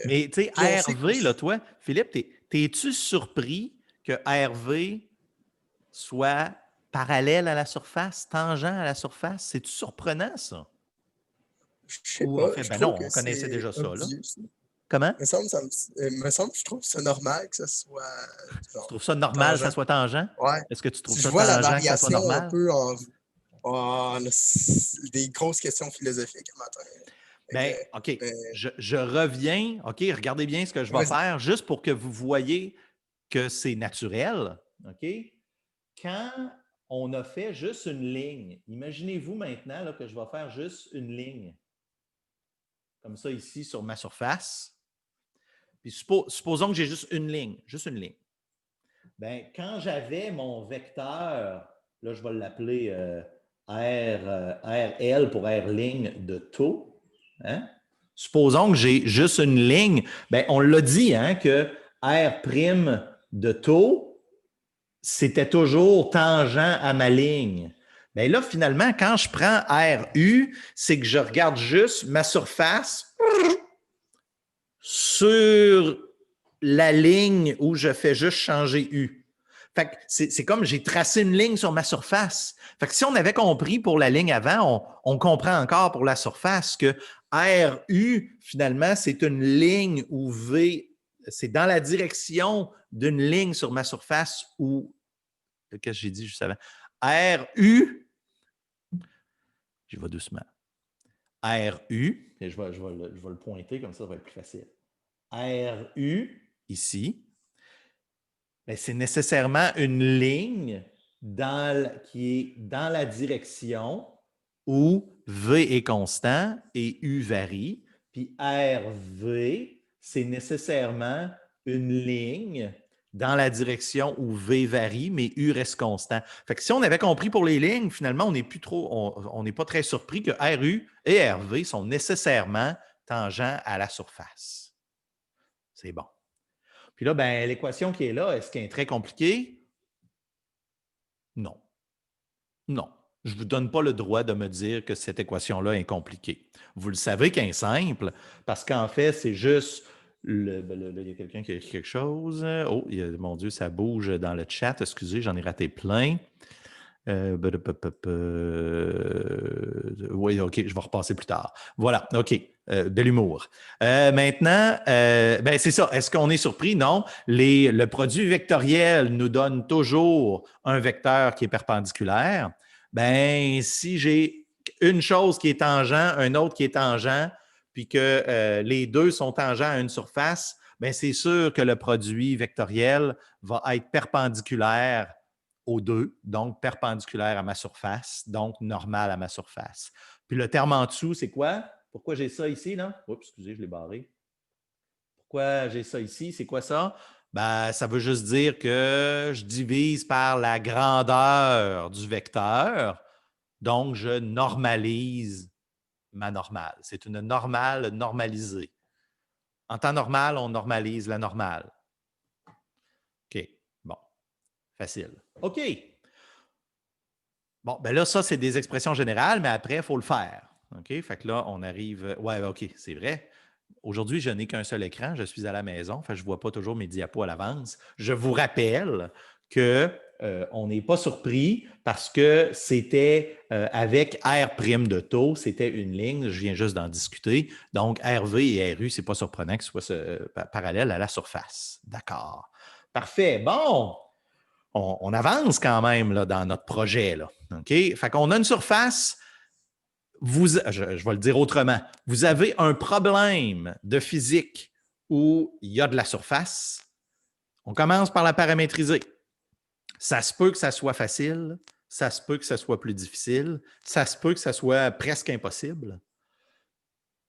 Mais, tu sais, RV, là, toi, Philippe, t'es-tu surpris que RV soit parallèle à la surface, tangent à la surface? C'est-tu surprenant, ça? Je sais Ou pas. en fait, ben non, on connaissait déjà ça, là. Comment? Me semble que je trouve ça normal que ça soit. Tu trouves ça normal que ça soit tangent? Ouais. Est-ce que tu trouves Si ça je vois la tangent que ça soit variation normal? un peu des grosses questions philosophiques à matin. Bien, OK. Je reviens. OK, regardez bien ce que je vais faire, juste pour que vous voyez que c'est naturel. OK? Quand on a fait juste une ligne, imaginez-vous maintenant là, que je vais faire juste une ligne, comme ça ici sur ma surface. Puis supposons que j'ai juste une ligne, Bien, quand j'avais mon vecteur, là, je vais l'appeler RL pour R ligne de taux. Hein? Supposons que j'ai juste une ligne. Bien, on l'a dit hein, que R' de taux, c'était toujours tangent à ma ligne. Bien là, finalement, quand je prends RU, c'est que je regarde juste ma surface sur la ligne où je fais juste changer U. Fait que c'est comme j'ai tracé une ligne sur ma surface. Fait que si on avait compris pour la ligne avant, on comprend encore pour la surface que RU, finalement, c'est une ligne où V, c'est dans la direction d'une ligne sur ma surface où, qu'est-ce que j'ai dit juste avant? RU, j'y vais doucement. RU, et je vais le pointer comme ça va être plus facile. RU, ici, c'est nécessairement une ligne qui est dans la direction où V est constant et U varie. Puis RV, c'est nécessairement une ligne dans la direction où V varie, mais U reste constant. Fait que si on avait compris pour les lignes, finalement, on n'est pas très surpris que RU et RV sont nécessairement tangents à la surface. C'est bon. Puis là, ben, l'équation qui est là, est-ce qu'elle est très compliquée? Non. Non. Je ne vous donne pas le droit de me dire que cette équation-là est compliquée. Vous le savez qu'elle est simple, parce qu'en fait, c'est juste... il y a quelqu'un qui a écrit quelque chose. Oh, mon Dieu, ça bouge dans le chat. Excusez, j'en ai raté plein. Oui, OK, je vais repasser plus tard. Voilà, OK, de l'humour. Maintenant, ben c'est ça. Est-ce qu'on est surpris? Non. Le produit vectoriel nous donne toujours un vecteur qui est perpendiculaire. Ben, si j'ai une chose qui est tangent, un autre qui est tangent, puis que les deux sont tangents à une surface, ben c'est sûr que le produit vectoriel va être perpendiculaire aux deux, donc perpendiculaire à ma surface, donc normal à ma surface. Puis le terme en dessous, c'est quoi? Pourquoi j'ai ça ici, là? Oups, excusez, je l'ai barré. Pourquoi j'ai ça ici? C'est quoi ça? Ben, ça veut juste dire que je divise par la grandeur du vecteur, donc je normalise ma normale. C'est une normale normalisée. En temps normal, on normalise la normale. OK, bon, facile. OK. Bon, ben là, ça, c'est des expressions générales, mais après, il faut le faire. OK? Fait que là, on arrive. Ouais, OK, c'est vrai. Aujourd'hui, je n'ai qu'un seul écran. Je suis à la maison. Fait que je ne vois pas toujours mes diapos à l'avance. Je vous rappelle que on n'est pas surpris parce que c'était avec R' de taux, c'était une ligne. Je viens juste d'en discuter. Donc, RV et RU, ce n'est pas surprenant que ce soit parallèle à la surface. D'accord. Parfait. Bon. On avance quand même là, dans notre projet. Là. OK? Fait qu'on a une surface. Je vais le dire autrement. Vous avez un problème de physique où il y a de la surface. On commence par la paramétriser. Ça se peut que ça soit facile. Ça se peut que ça soit plus difficile. Ça se peut que ça soit presque impossible.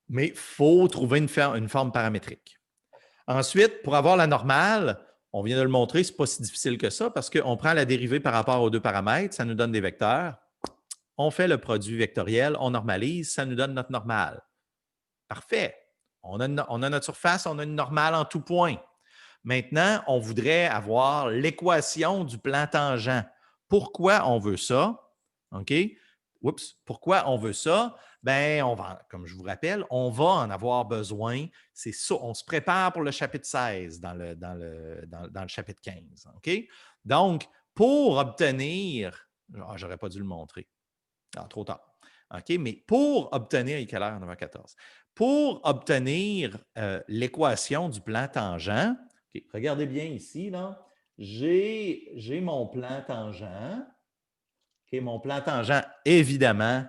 Mais il faut trouver une forme paramétrique. Ensuite, pour avoir la normale, on vient de le montrer, ce n'est pas si difficile que ça parce qu'on prend la dérivée par rapport aux deux paramètres, ça nous donne des vecteurs. On fait le produit vectoriel, on normalise, ça nous donne notre normale. Parfait. On a notre surface, on a une normale en tout point. Maintenant, on voudrait avoir l'équation du plan tangent. Pourquoi on veut ça? OK? Oups. Pourquoi on veut ça? Bien, comme je vous rappelle, on va en avoir besoin. C'est ça. On se prépare pour le chapitre 16 dans le chapitre 15. OK? Donc, pour obtenir. J'aurais pas dû le montrer. Trop tard. OK? Mais pour obtenir. Il est quelle heure? 9h14. Pour obtenir l'équation du plan tangent, okay, regardez bien ici, là. J'ai mon plan tangent. Okay, mon plan tangent, évidemment,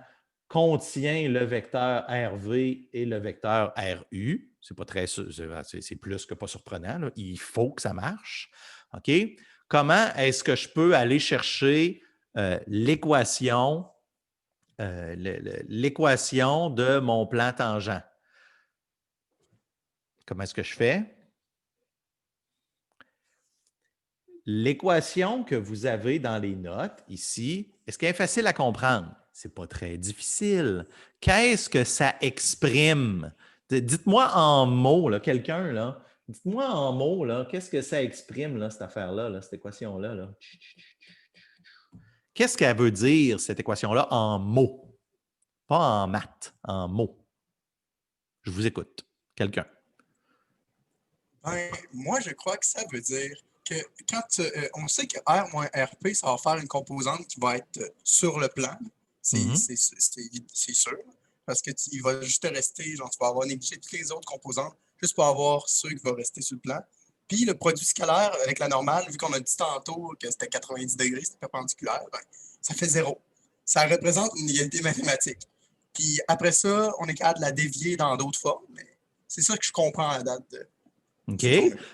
contient le vecteur RV et le vecteur RU. C'est pas très, c'est plus que pas surprenant. Là. Il faut que ça marche. OK? Comment est-ce que je peux aller chercher l'équation de mon plan tangent? Comment est-ce que je fais? L'équation que vous avez dans les notes ici, est-ce qu'elle est facile à comprendre? Ce n'est pas très difficile. Qu'est-ce que ça exprime? Dites-moi en mots, là, quelqu'un, là. Dites-moi en mots, là, qu'est-ce que ça exprime, là, cette affaire-là, là, cette équation-là? Là? Qu'est-ce qu'elle veut dire, cette équation-là, en mots? Pas en maths, en mots. Je vous écoute. Quelqu'un. Ben, moi, je crois que ça veut dire que quand on sait que R moins RP, ça va faire une composante qui va être sur le plan. C'est sûr. Parce que il va juste rester, genre, tu vas avoir négligé toutes les autres composantes juste pour avoir ceux qui vont rester sur le plan. Puis le produit scalaire avec la normale, vu qu'on a dit tantôt que c'était 90 degrés, c'était perpendiculaire, ben, ça fait 0. Ça représente une égalité mathématique. Puis après ça, on est capable de la dévier dans d'autres formes. Mais c'est ça que je comprends à la date de. OK.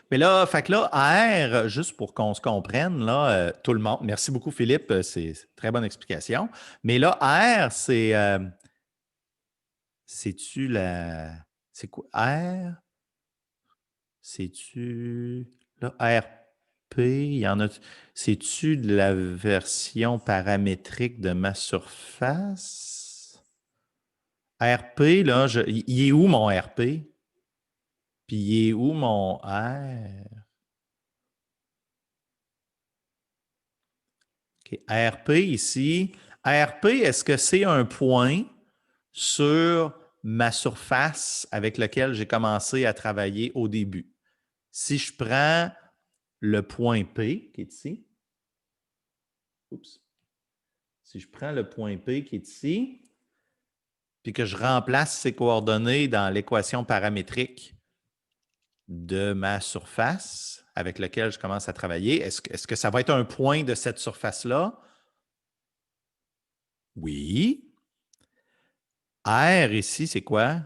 Mais là, fait que là, R, juste pour qu'on se comprenne, là, tout le monde, merci beaucoup Philippe, c'est une très bonne explication. Mais là, R, c'est-tu la. C'est quoi? R? C'est-tu. Là, RP, il y en a. C'est-tu de la version paramétrique de ma surface? RP, là, il est où mon RP? Puis il est où mon R? Okay. ARP ici. ARP, est-ce que c'est un point sur ma surface avec lequel j'ai commencé à travailler au début? Si je prends le point P qui est ici, oups, si je prends le point P qui est ici, puis que je remplace ces coordonnées dans l'équation paramétrique de ma surface avec laquelle je commence à travailler, est-ce que ça va être un point de cette surface-là? Oui. R ici, c'est quoi?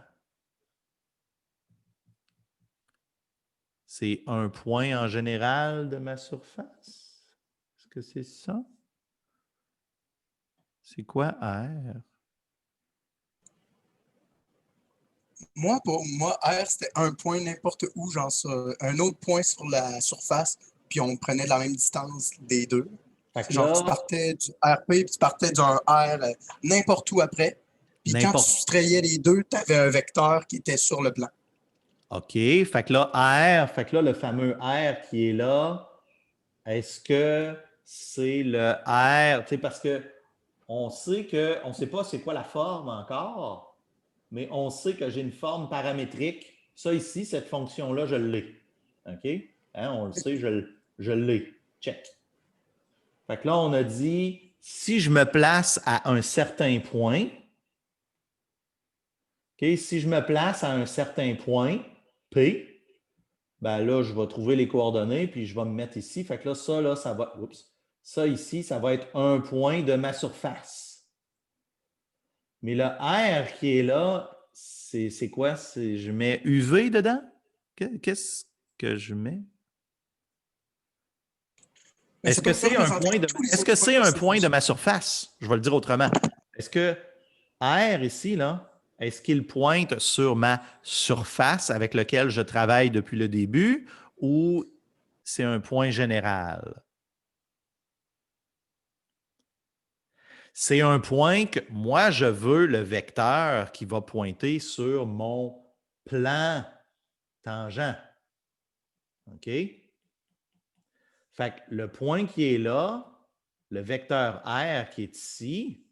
C'est un point en général de ma surface? Est-ce que c'est ça? C'est quoi R? Pour moi, R, c'était un point n'importe où, genre un autre point sur la surface, puis on prenait la même distance des deux. Fait que Genre, tu là, partais du RP, puis tu partais d'un R n'importe où après. Puis quand tu soustrayais les deux, tu avais un vecteur qui était sur le plan. OK. Fait que là, le fameux R qui est là, est-ce que c'est le R? Tu sais, parce que on ne sait pas c'est quoi la forme encore, mais on sait que j'ai une forme paramétrique. Ça ici, cette fonction-là, je l'ai. OK? Hein, on le sait, je l'ai. Check. Fait que là, on a dit, si je me place à un certain point, OK, si je me place à un certain point, P, ben là, je vais trouver les coordonnées, puis je vais me mettre ici. Fait que là, ça va. Oups. Ça ici, ça va être un point de ma surface. Mais le R qui est là, c'est quoi? Je mets UV dedans? Qu'est-ce que je mets? Est-ce que c'est un point de ma surface? Je vais le dire autrement. Est-ce que R ici, là, est-ce qu'il pointe sur ma surface avec laquelle je travaille depuis le début ou c'est un point général? C'est un point que moi, je veux le vecteur qui va pointer sur mon plan tangent. OK? Fait que le point qui est là, le vecteur R qui est ici,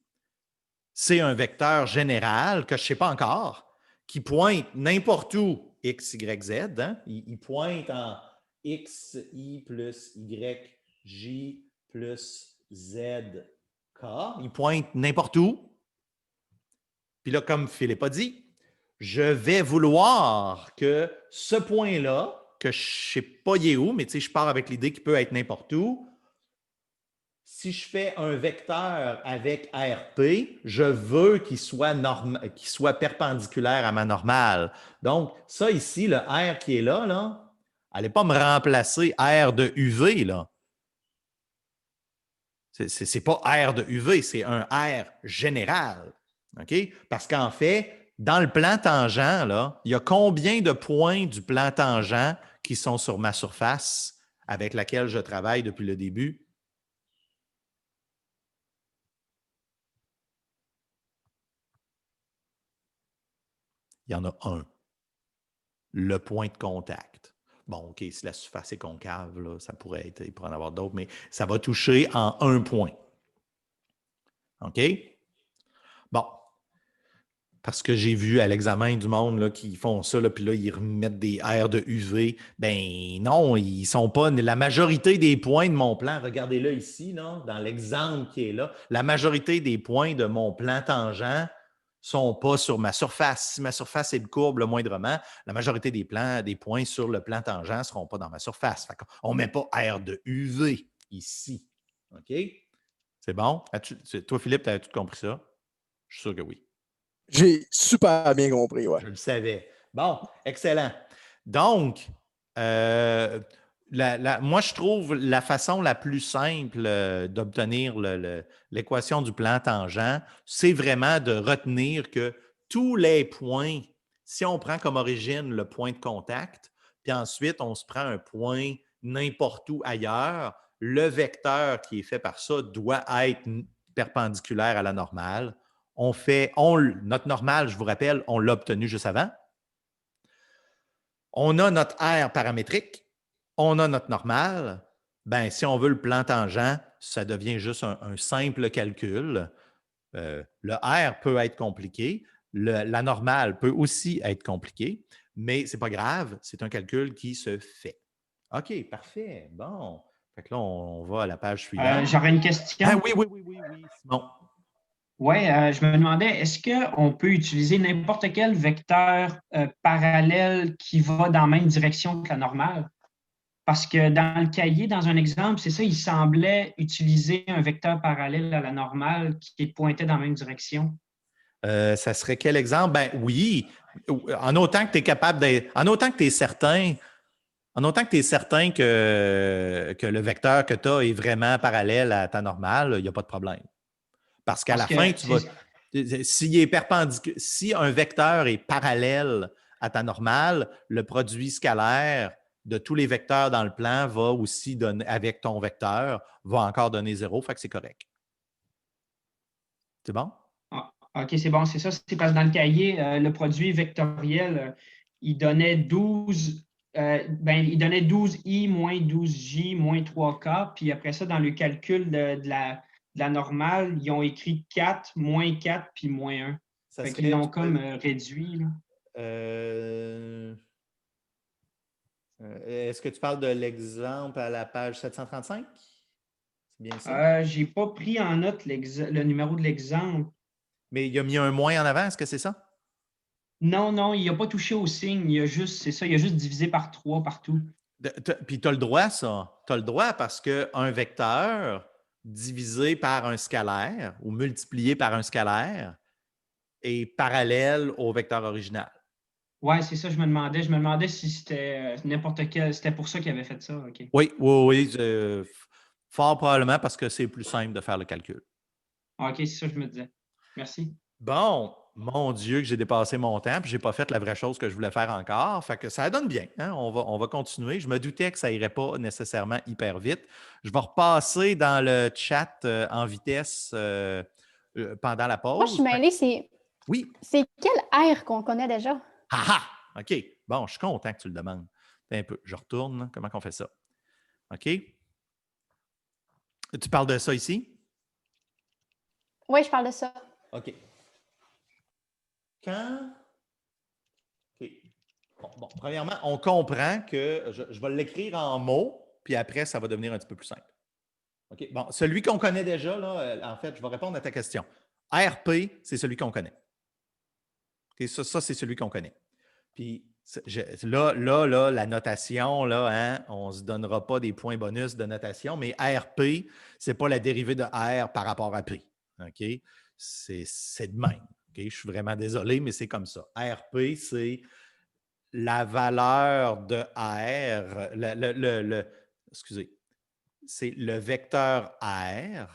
c'est un vecteur général que je ne sais pas encore, qui pointe n'importe où x, y, z. Hein? Il pointe en x, y plus y, j plus z, k. Il pointe n'importe où. Puis là, comme Philippe a dit, je vais vouloir que ce point-là, que je ne sais pas il est où, mais je pars avec l'idée qu'il peut être n'importe où. Si je fais un vecteur avec RP, je veux qu'il soit perpendiculaire à ma normale. Donc, ça ici, le R qui est là, allez pas me remplacer R de UV, là. C'est pas R de UV, c'est un R général. OK? Parce qu'en fait, dans le plan tangent, là, il y a combien de points du plan tangent qui sont sur ma surface avec laquelle je travaille depuis le début? Il y en a un. Le point de contact. Bon, OK, si la surface est concave, là, ça pourrait être, il pourrait en avoir d'autres, mais ça va toucher en un point. OK? Bon. Parce que j'ai vu à l'examen du monde là, qui font ça, là, puis là, ils remettent des R de UV. Ben non, ils ne sont pas. La majorité des points de mon plan, regardez-le ici, là, dans l'exemple qui est là, la majorité des points de mon plan tangent ne sont pas sur ma surface. Si ma surface est de courbe le moindrement, la majorité des points sur le plan tangent ne seront pas dans ma surface. On ne met pas R de UV ici. OK? C'est bon? Toi, Philippe, as-tu compris ça? Je suis sûr que oui. J'ai super bien compris, ouais. Je le savais. Bon, excellent. Donc, moi, je trouve la façon la plus simple d'obtenir l'équation du plan tangent, c'est vraiment de retenir que tous les points, si on prend comme origine le point de contact, puis ensuite on se prend un point n'importe où ailleurs, le vecteur qui est fait par ça doit être perpendiculaire à la normale. Notre normale, je vous rappelle, on l'a obtenu juste avant. On a notre R paramétrique, on a notre normale. Ben, si on veut le plan tangent, ça devient juste un simple calcul. Le R peut être compliqué, la normale peut aussi être compliquée, mais ce n'est pas grave, c'est un calcul qui se fait. OK, parfait. Bon. Fait que là, on va à la page suivante. J'aurais une question. Ah, oui, Simon. Oui, je me demandais, est-ce qu'on peut utiliser n'importe quel vecteur parallèle qui va dans la même direction que la normale? Parce que dans le cahier, dans un exemple, c'est ça, il semblait utiliser un vecteur parallèle à la normale qui pointait dans la même direction. Ça serait quel exemple? Ben oui, en autant que tu es capable d'être. En autant que tu es certain. En autant que tu es certain que le vecteur que tu as est vraiment parallèle à ta normale, il n'y a pas de problème. Parce qu'à la fin, tu vas. Si un vecteur est parallèle à ta normale, le produit scalaire de tous les vecteurs dans le plan va aussi donner, avec ton vecteur, va encore donner 0, fait que c'est correct. C'est bon? Ah, OK, c'est bon, c'est ça. C'est parce que dans le cahier, le produit vectoriel, il donnait 12, il donnait 12i moins 12j moins 3k. Puis après ça, dans le calcul de la normale, ils ont écrit 4, moins 4, puis moins 1. Fait qu'ils l'ont comme réduit. Là. Est-ce que tu parles de l'exemple à la page 735? C'est bien ça? Je n'ai pas pris en note le numéro de l'exemple. Mais il a mis un moins en avant, est-ce que c'est ça? Non, il n'a pas touché au signe. Il a juste divisé par 3 partout. Puis tu as le droit, ça. Tu as le droit parce qu'un vecteur divisé par un scalaire ou multiplié par un scalaire est parallèle au vecteur original. Oui, c'est ça, je me demandais si c'était n'importe quel. C'était pour ça qu'il avait fait ça. OK. Oui. Fort probablement parce que c'est plus simple de faire le calcul. OK, c'est ça que je me disais. Merci. Bon, mon Dieu, que j'ai dépassé mon temps, puis je n'ai pas fait la vraie chose que je voulais faire encore. Fait que ça donne bien. Hein? On va continuer. Je me doutais que ça irait pas nécessairement hyper vite. Je vais repasser dans le chat en vitesse pendant la pause. Moi, je suis mêlée, Oui. C'est quel R qu'on connaît déjà? Ah ah! OK. Bon, je suis content que tu le demandes. Un peu. Je retourne. Comment on fait ça? OK. Tu parles de ça ici? Oui, je parle de ça. OK. Quand. OK. Bon, premièrement, on comprend que je vais l'écrire en mots, puis après, ça va devenir un petit peu plus simple. OK. Bon, celui qu'on connaît déjà, là, en fait, je vais répondre à ta question. RP, c'est celui qu'on connaît. Okay, ça c'est celui qu'on connaît. Puis là, la notation, là, hein, on ne se donnera pas des points bonus de notation, mais RP, ce n'est pas la dérivée de R par rapport à P. OK? C'est de même. Okay? Je suis vraiment désolé, mais c'est comme ça. RP, c'est la valeur de R, excusez, c'est le vecteur R.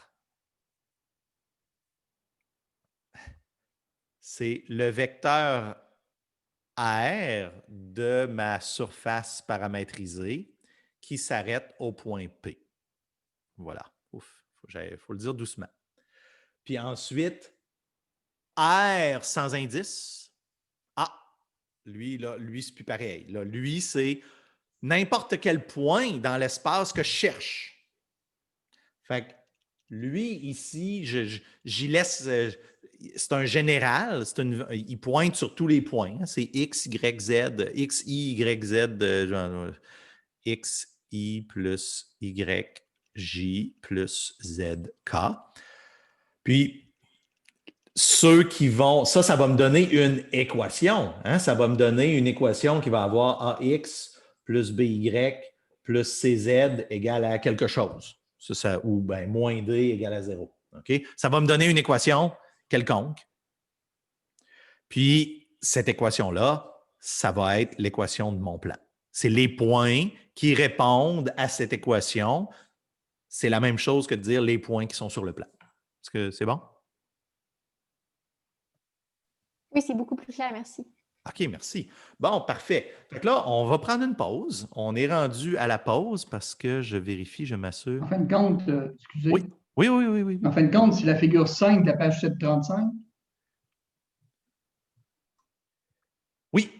C'est le vecteur R de ma surface paramétrisée qui s'arrête au point P. Voilà. Ouf, faut le dire doucement. Puis ensuite, R sans indice. Ah, lui, c'est plus pareil. Là, lui, c'est n'importe quel point dans l'espace que je cherche. Fait que lui, ici, j'y laisse. C'est un général, il pointe sur tous les points. Hein, c'est X, Y, Z, X, I, Y, Z, X, I plus Y, J plus Z, K. Puis, ceux qui vont, ça va me donner une équation. Hein, ça va me donner une équation qui va avoir AX plus BY plus CZ égale à quelque chose. Ou bien moins D égale à 0. Okay? Ça va me donner une équation quelconque. Puis, cette équation-là, ça va être l'équation de mon plan. C'est les points qui répondent à cette équation. C'est la même chose que de dire les points qui sont sur le plan. Est-ce que c'est bon? Oui, c'est beaucoup plus clair, merci. OK, merci. Bon, parfait. Donc là, on va prendre une pause. On est rendu à la pause parce que je vérifie, je m'assure. En fin de compte, excusez. Oui. En fin de compte, c'est la figure 5 de la page 735. Oui,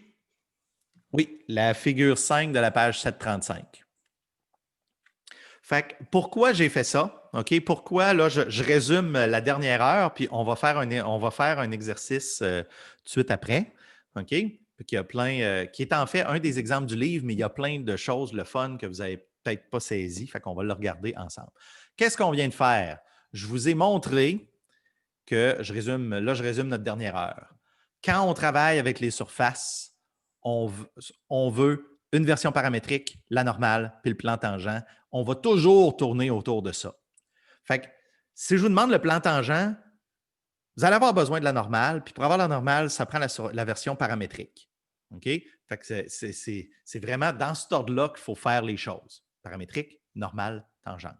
la figure 5 de la page 735. Fait que pourquoi j'ai fait ça? OK? Pourquoi, là, je résume la dernière heure, puis on va faire un exercice tout de suite après. OK? Qui est en fait un des exemples du livre, mais il y a plein de choses, le fun, que vous n'avez peut-être pas saisi. Fait qu'on va le regarder ensemble. Qu'est-ce qu'on vient de faire? Je vous ai montré que, je résume notre dernière heure. Quand on travaille avec les surfaces, on veut une version paramétrique, la normale, puis le plan tangent. On va toujours tourner autour de ça. Fait que si je vous demande le plan tangent, vous allez avoir besoin de la normale, puis pour avoir la normale, ça prend la version paramétrique. OK? Fait que c'est vraiment dans cet ordre-là qu'il faut faire les choses. Paramétrique, normale, tangente.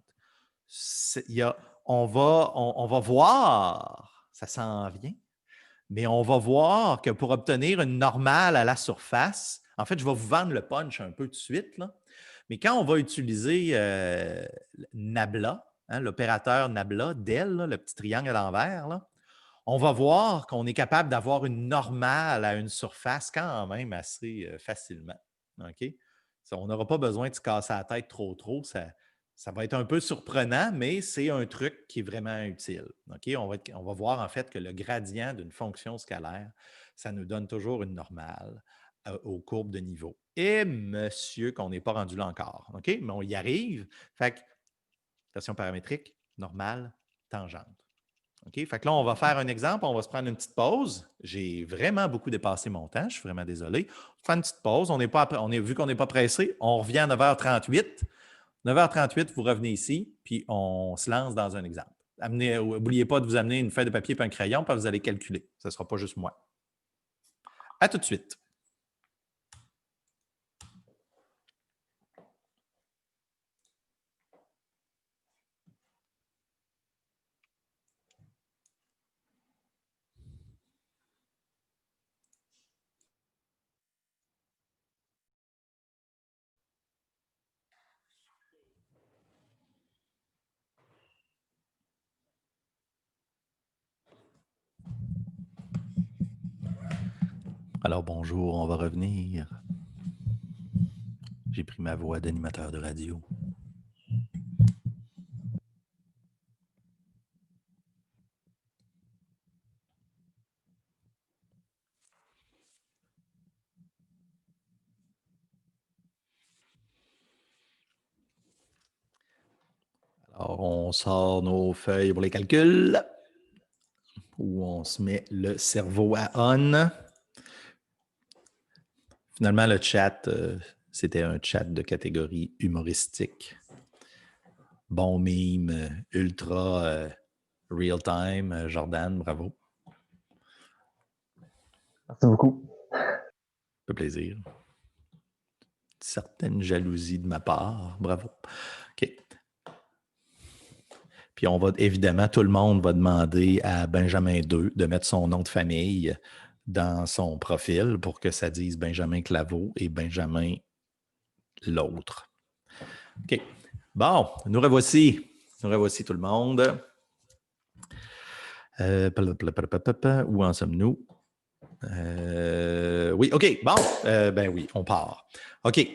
On va voir, ça s'en vient, Mais on va voir que pour obtenir une normale à la surface, en fait, je vais vous vendre le punch un peu tout de suite, là. Mais quand on va utiliser Nabla, hein, l'opérateur Nabla, DEL, là, le petit triangle à l'envers, là, on va voir qu'on est capable d'avoir une normale à une surface quand même assez facilement. OK? On n'aura pas besoin de se casser la tête trop. Ça va être un peu surprenant, mais c'est un truc qui est vraiment utile. OK? On va voir en fait que le gradient d'une fonction scalaire, ça nous donne toujours une normale aux courbes de niveau. Et monsieur, qu'on n'est pas rendu là encore. OK? Mais on y arrive. Fait que, version paramétrique, normale, tangente. OK? Fait que là, on va faire un exemple. On va se prendre une petite pause. J'ai vraiment beaucoup dépassé mon temps. Je suis vraiment désolé. On va faire une petite pause. Vu qu'on n'est pas pressé, on revient à 9h38. 9h38, vous revenez ici, puis on se lance dans un exemple. N'oubliez pas de vous amener une feuille de papier et un crayon, puis vous allez calculer. Ce ne sera pas juste moi. À tout de suite. Alors bonjour, on va revenir. J'ai pris ma voix d'animateur de radio. Alors, on sort nos feuilles pour les calculs, où on se met le cerveau à on. Finalement, le chat, c'était un chat de catégorie humoristique. Bon meme, ultra real time. Jordan, bravo. Merci beaucoup. Ça fait plaisir. Certaine jalousie de ma part. Bravo. OK. Puis on va, évidemment, tout le monde va demander à Benjamin 2 de mettre son nom de famille dans son profil pour que ça dise Benjamin Claveau et Benjamin l'autre. OK. Bon, nous revoici. Nous revoici tout le monde. Où en sommes-nous? Oui, OK. Bon, ben oui, on part. OK.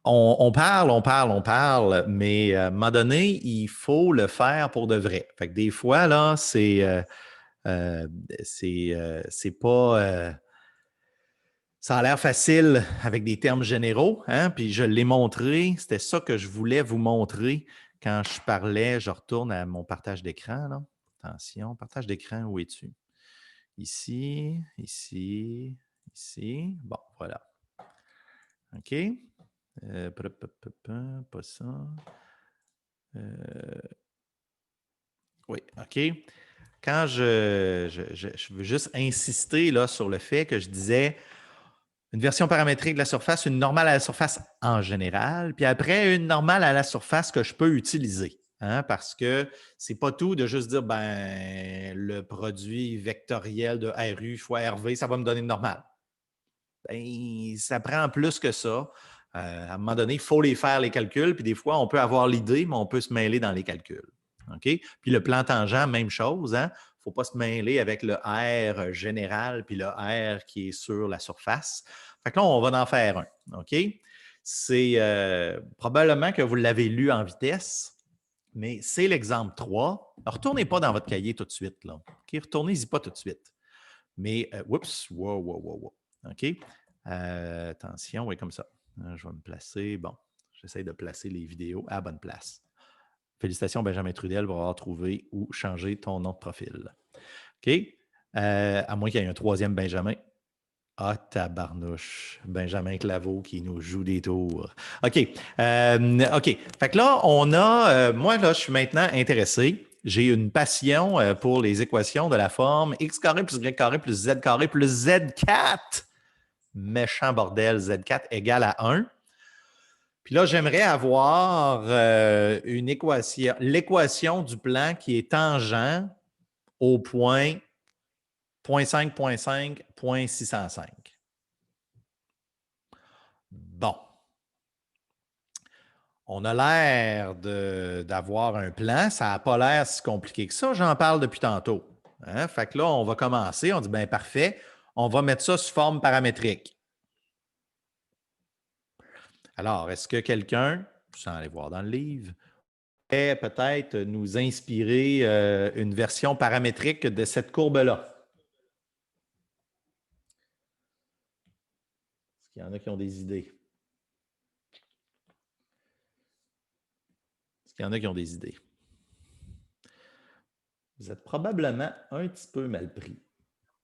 On parle, mais à un moment donné, il faut le faire pour de vrai. Fait que des fois, là, c'est pas... ça a l'air facile avec des termes généraux, hein? Puis je l'ai montré. C'était ça que je voulais vous montrer quand je parlais. Je retourne à mon partage d'écran, là. Attention, partage d'écran, où es-tu? Ici, ici, ici. Bon, voilà. OK. Pas ça. Oui, OK. Quand je veux juste insister là, sur le fait que je disais une version paramétrique de la surface, une normale à la surface en général, puis après, une normale à la surface que je peux utiliser. Hein, parce que ce n'est pas tout de juste dire ben, le produit vectoriel de RU fois RV, ça va me donner une normale. Ben, ça prend plus que ça. À un moment donné, il faut les faire, les calculs, puis des fois, on peut avoir l'idée, mais on peut se mêler dans les calculs. OK? Puis le plan tangent, même chose. Hein? Il ne faut pas se mêler avec le R général puis le R qui est sur la surface. Fait que là, on va en faire un. OK? C'est probablement que vous l'avez lu en vitesse, mais c'est l'exemple 3. Ne retournez pas dans votre cahier tout de suite. Là. OK? Retournez-y pas tout de suite. Mais, oups, wow. OK? Attention, oui, comme ça. Je vais me placer. Bon, j'essaie de placer les vidéos à la bonne place. Félicitations, Benjamin Trudel, pour avoir trouvé ou changé ton nom de profil. OK? À moins qu'il y ait un troisième Benjamin. Ah, tabarnouche. Benjamin Claveau qui nous joue des tours. OK. OK. Fait que là, on a... moi, là, je suis maintenant intéressé. J'ai une passion pour les équations de la forme x carré plus y carré plus z carré plus z4. Méchant bordel, z4 égale à 1. Puis là, j'aimerais avoir une équation, l'équation du plan qui est tangent au point 0.5, 0.5, 0.605. Bon. On a l'air d'avoir un plan. Ça n'a pas l'air si compliqué que ça. J'en parle depuis tantôt. Hein? Fait que là, on va commencer. On dit, bien, parfait. On va mettre ça sous forme paramétrique. Alors, est-ce que quelqu'un, sans aller voir dans le livre, pourrait peut-être nous inspirer une version paramétrique de cette courbe-là? Est-ce qu'il y en a qui ont des idées? Est-ce qu'il y en a qui ont des idées? Vous êtes probablement un petit peu mal pris.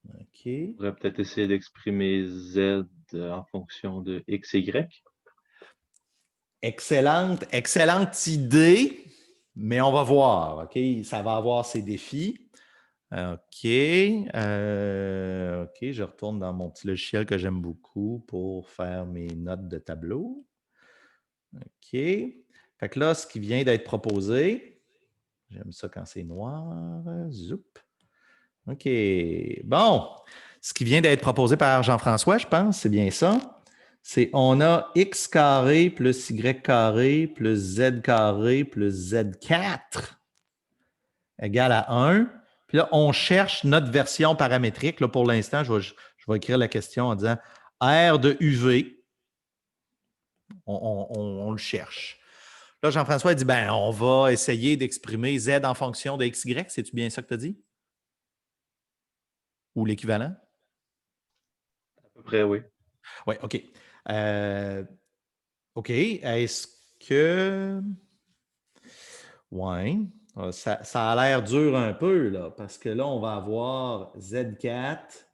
OK. On pourrait peut-être essayer d'exprimer Z en fonction de X, Y. Excellente idée, mais on va voir. OK, ça va avoir ses défis. OK. OK, je retourne dans mon petit logiciel que j'aime beaucoup pour faire mes notes de tableau. OK. Fait que là, ce qui vient d'être proposé, j'aime ça quand c'est noir. Zoup. OK. Bon, ce qui vient d'être proposé par Jean-François, je pense, c'est bien ça. C'est on a x carré plus y carré plus z carré plus z4 égale à 1. Puis là, on cherche notre version paramétrique. Là, pour l'instant, je vais écrire la question en disant R de UV. On le cherche. Là, Jean-François dit, ben, on va essayer d'exprimer Z en fonction de XY. C'est-tu bien ça que tu as dit? Ou l'équivalent? À peu près, oui. Oui, OK. OK. Est-ce que... Oui. Ça a l'air dur un peu, là, parce que là, on va avoir Z4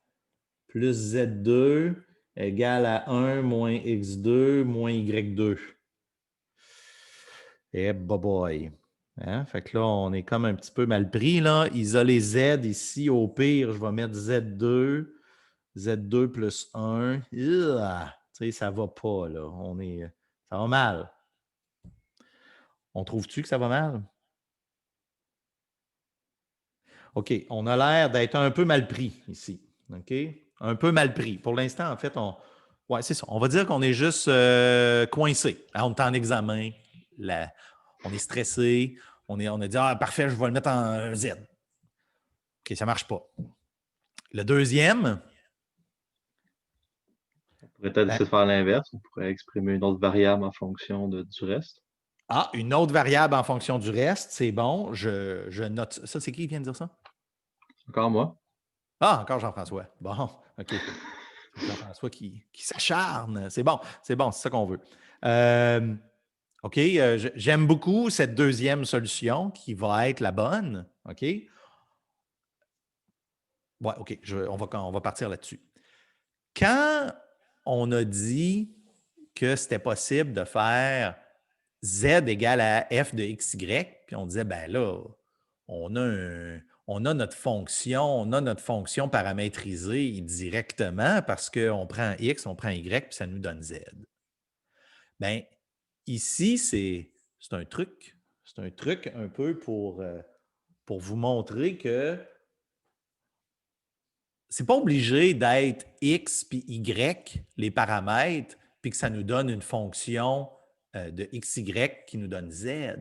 plus Z2 égale à 1 moins X2 moins Y2. Eh, boy. Hein? Fait que là, on est comme un petit peu mal pris, là. Isoler Z ici, au pire, je vais mettre Z2, Z2 plus 1. Tu sais, ça va pas, là. Ça va mal. On trouve-tu que ça va mal? OK, on a l'air d'être un peu mal pris ici. OK? Un peu mal pris. Pour l'instant, en fait, ouais, c'est ça. On va dire qu'on est juste coincé. On est en examen. On est stressé. On a dit, ah, parfait, je vais le mettre en Z. OK, ça ne marche pas. Le deuxième. On pourrait peut-être essayer de faire l'inverse. On pourrait exprimer une autre variable en fonction du reste. Ah, une autre variable en fonction du reste, c'est bon. Je note. Ça, c'est qui vient de dire ça? Encore moi. Ah, encore Jean-François. Bon, OK. Jean-François qui s'acharne. C'est bon, c'est ça qu'on veut. OK, j'aime beaucoup cette deuxième solution qui va être la bonne. OK? Ouais, OK, on va partir là-dessus. Quand on a dit que c'était possible de faire Z égale à f de xy, puis on disait, ben là, on a notre fonction paramétrisée directement parce qu'on prend x, on prend y, puis ça nous donne z. Bien, ici, c'est un truc. C'est un truc un peu pour vous montrer que c'est pas obligé d'être x puis y, les paramètres, puis que ça nous donne une fonction de xy qui nous donne z.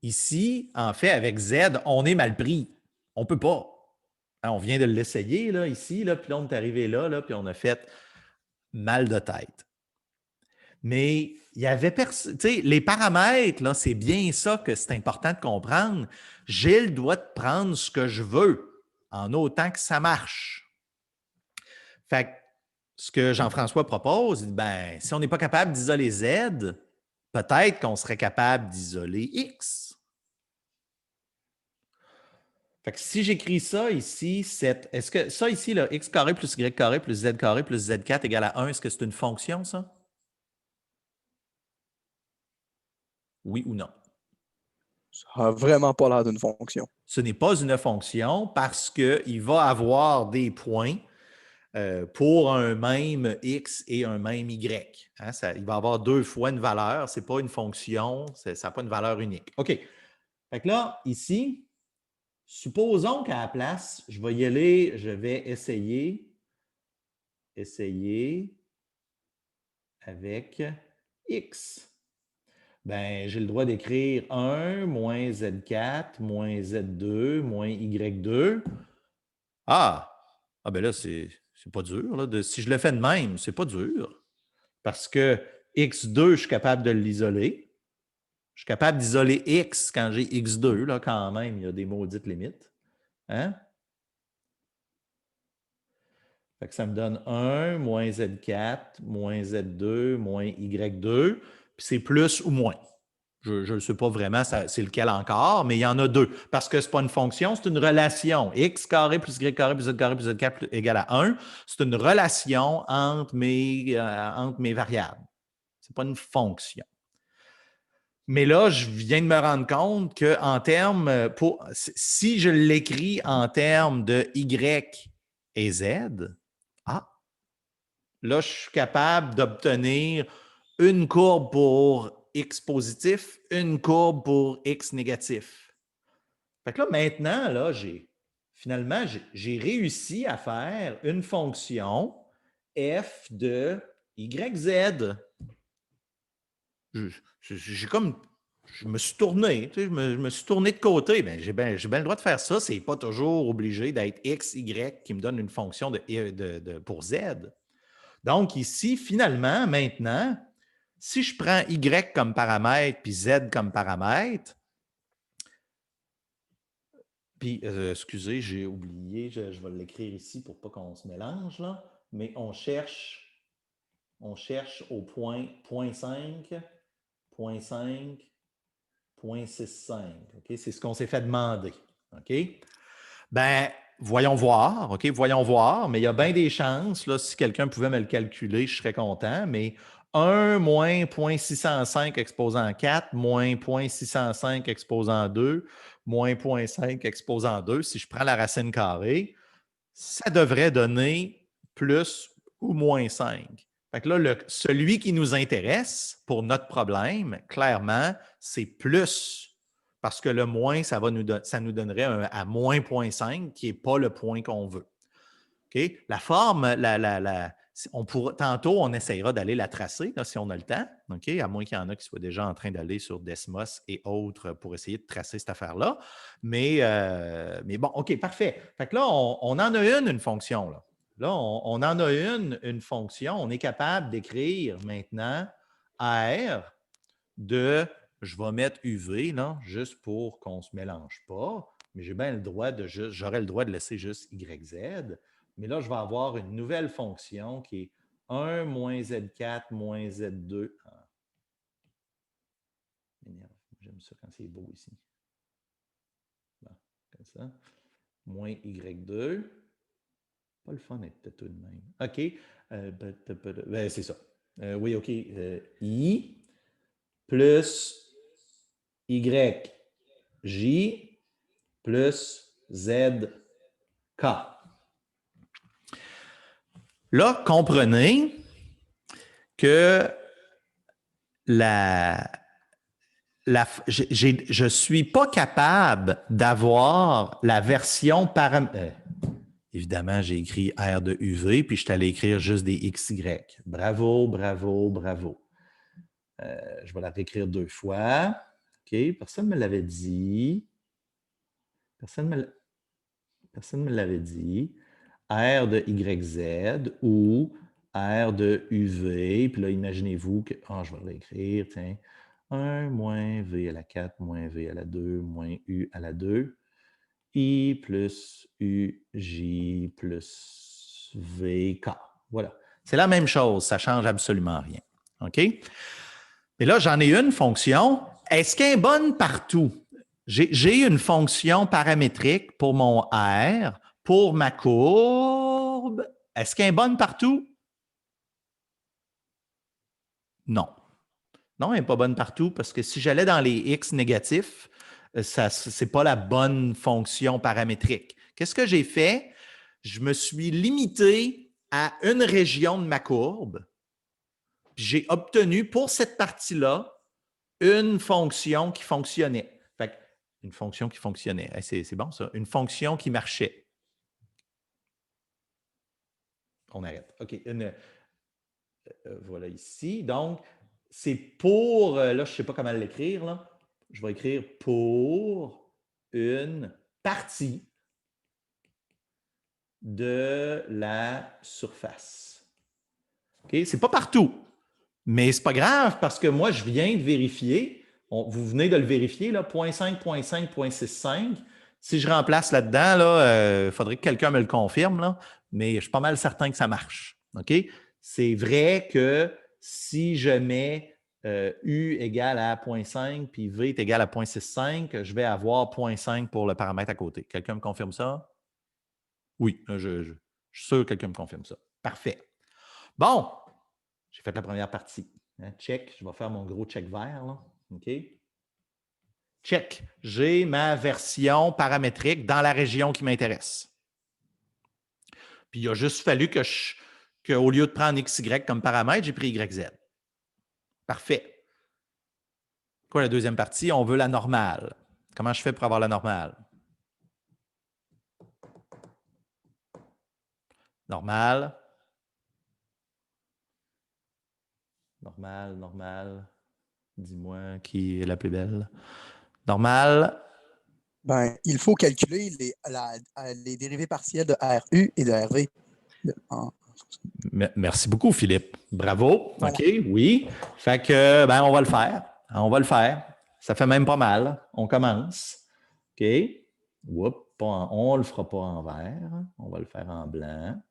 Ici, en fait, avec z, on est mal pris. On ne peut pas. Hein, on vient de l'essayer, là, ici, là, puis là, on est arrivé là, puis on a fait mal de tête. Mais il y avait les paramètres, là, c'est bien ça que c'est important de comprendre. J'ai le droit de prendre ce que je veux, en autant que ça marche. Fait que ce que Jean-François propose, ben, si on n'est pas capable d'isoler Z, peut-être qu'on serait capable d'isoler X. Fait que si j'écris ça ici, est-ce que ça ici, là, x carré plus y carré plus z carré plus z4 égale à 1, est-ce que c'est une fonction, ça? Oui ou non? Ça n'a vraiment pas l'air d'une fonction. Ce n'est pas une fonction parce qu'il va avoir des points pour un même x et un même y. Hein, il va avoir deux fois une valeur. Ce n'est pas une fonction, ça n'a pas une valeur unique. OK. Fait que là, ici, Supposons qu'à la place, je vais y aller, je vais essayer avec x. Ben, j'ai le droit d'écrire 1 moins z4 moins z2 moins y2. Ah ben là, c'est pas dur. Là. Si je le fais de même, c'est pas dur. Parce que x2, je suis capable de l'isoler. Je suis capable d'isoler x quand j'ai x2, là, quand même, il y a des maudites limites. Hein? Fait que ça me donne 1 moins z4 moins z2 moins y2. Puis c'est plus ou moins. Je ne sais pas vraiment c'est lequel encore, mais il y en a deux. Parce que ce n'est pas une fonction, c'est une relation. X carré plus y carré plus z carré plus z4 égale à 1. C'est une relation entre mes variables. Ce n'est pas une fonction. Mais là, je viens de me rendre compte qu'en termes, si je l'écris en termes de y et z, là, je suis capable d'obtenir une courbe pour x positif, une courbe pour x négatif. Fait que là, maintenant, là, finalement, j'ai réussi à faire une fonction f de yz. Je me suis tourné, tu sais, je me suis tourné de côté. Bien, j'ai bien le droit de faire ça. Ce n'est pas toujours obligé d'être x, y qui me donne une fonction pour z. Donc, ici, finalement, maintenant, si je prends y comme paramètre puis z comme paramètre, puis, excusez, j'ai oublié, je vais l'écrire ici pour pas qu'on se mélange, là, mais on cherche au point 0.5, 0.5, 0.65. Okay? C'est ce qu'on s'est fait demander. OK? Ben, voyons voir, OK? Voyons voir, mais il y a bien des chances, là, si quelqu'un pouvait me le calculer, je serais content, mais 1 moins 0.605 exposant 4 moins 0.605 exposant 2 moins 0.5 exposant 2, si je prends la racine carrée, ça devrait donner plus ou moins 5. Fait que là, celui qui nous intéresse pour notre problème, clairement, c'est plus. Parce que le moins, ça nous donnerait à moins 0.5, qui n'est pas le point qu'on veut. Okay? La forme, tantôt, on essaiera d'aller la tracer, là, si on a le temps, okay? À moins qu'il y en a qui soient déjà en train d'aller sur Desmos et autres pour essayer de tracer cette affaire-là. Mais bon, OK, parfait. Fait que là, on en a une fonction. Là, on en a une fonction. On est capable d'écrire maintenant R de, je vais mettre UV, là, juste pour qu'on ne se mélange pas, mais j'aurais le droit de laisser juste YZ. Mais là, je vais avoir une nouvelle fonction qui est 1 moins Z4 moins Z2. J'aime ça quand c'est beau ici. Bon, comme ça. Moins Y2. Pas le fun d'être tout de même. OK. Ben, c'est ça. Oui, OK. I plus Y, J plus Z, K. Là, comprenez que je ne suis pas capable d'avoir la version paramétrique. Évidemment, j'ai écrit R de UV, puis je suis allé écrire juste des XY. Bravo, bravo, bravo. Je vais la réécrire 2 fois. OK, personne ne me l'avait dit. Personne ne me l'avait dit. R de YZ ou R de UV. Puis là, imaginez-vous que... je vais l'écrire, tiens. 1 moins V à la 4 moins V à la 2 moins U à la 2. I plus UJ plus VK. Voilà. C'est la même chose. Ça ne change absolument rien. OK? Mais là, j'en ai une fonction. Est-ce qu'elle est bonne partout? J'ai une fonction paramétrique pour mon R, pour ma courbe. Est-ce qu'elle est bonne partout? Non. Non, elle n'est pas bonne partout parce que si j'allais dans les X négatifs, ce n'est pas la bonne fonction paramétrique. Qu'est-ce que j'ai fait? Je me suis limité à une région de ma courbe. J'ai obtenu pour cette partie-là une fonction qui fonctionnait. Fait que Une fonction qui fonctionnait. C'est bon, ça. Une fonction qui marchait. On arrête. OK. Voilà ici. Donc, c'est pour, là, je ne sais pas comment l'écrire, là. Je vais écrire pour une partie de la surface. OK? Ce n'est pas partout, mais ce n'est pas grave parce que moi, je viens de vérifier. Vous venez de le vérifier, là, 0.5.5.65. Si je remplace là-dedans, là, il faudrait que quelqu'un me le confirme, là, mais je suis pas mal certain que ça marche. OK? C'est vrai que si je mets U égale à 0.5 puis V est égal à 0.65, je vais avoir 0.5 pour le paramètre à côté. Quelqu'un me confirme ça? Oui, je suis sûr que quelqu'un me confirme ça. Parfait. Bon, j'ai fait la première partie. Hein, check, je vais faire mon gros check vert. Là. OK? Check. J'ai ma version paramétrique dans la région qui m'intéresse. Puis il a juste fallu qu'au lieu de prendre XY comme paramètre, j'ai pris YZ. Parfait. Quoi la deuxième partie? On veut la normale. Comment je fais pour avoir la normale? Normale. Normale. Dis-moi qui est la plus belle. Normale. Ben, il faut calculer les dérivées partielles de RU et de RV. Merci beaucoup, Philippe. Bravo. Voilà. OK, oui. Fait que, ben, on va le faire. On va le faire. Ça fait même pas mal. On commence. OK. On ne le fera pas en vert. On va le faire en blanc.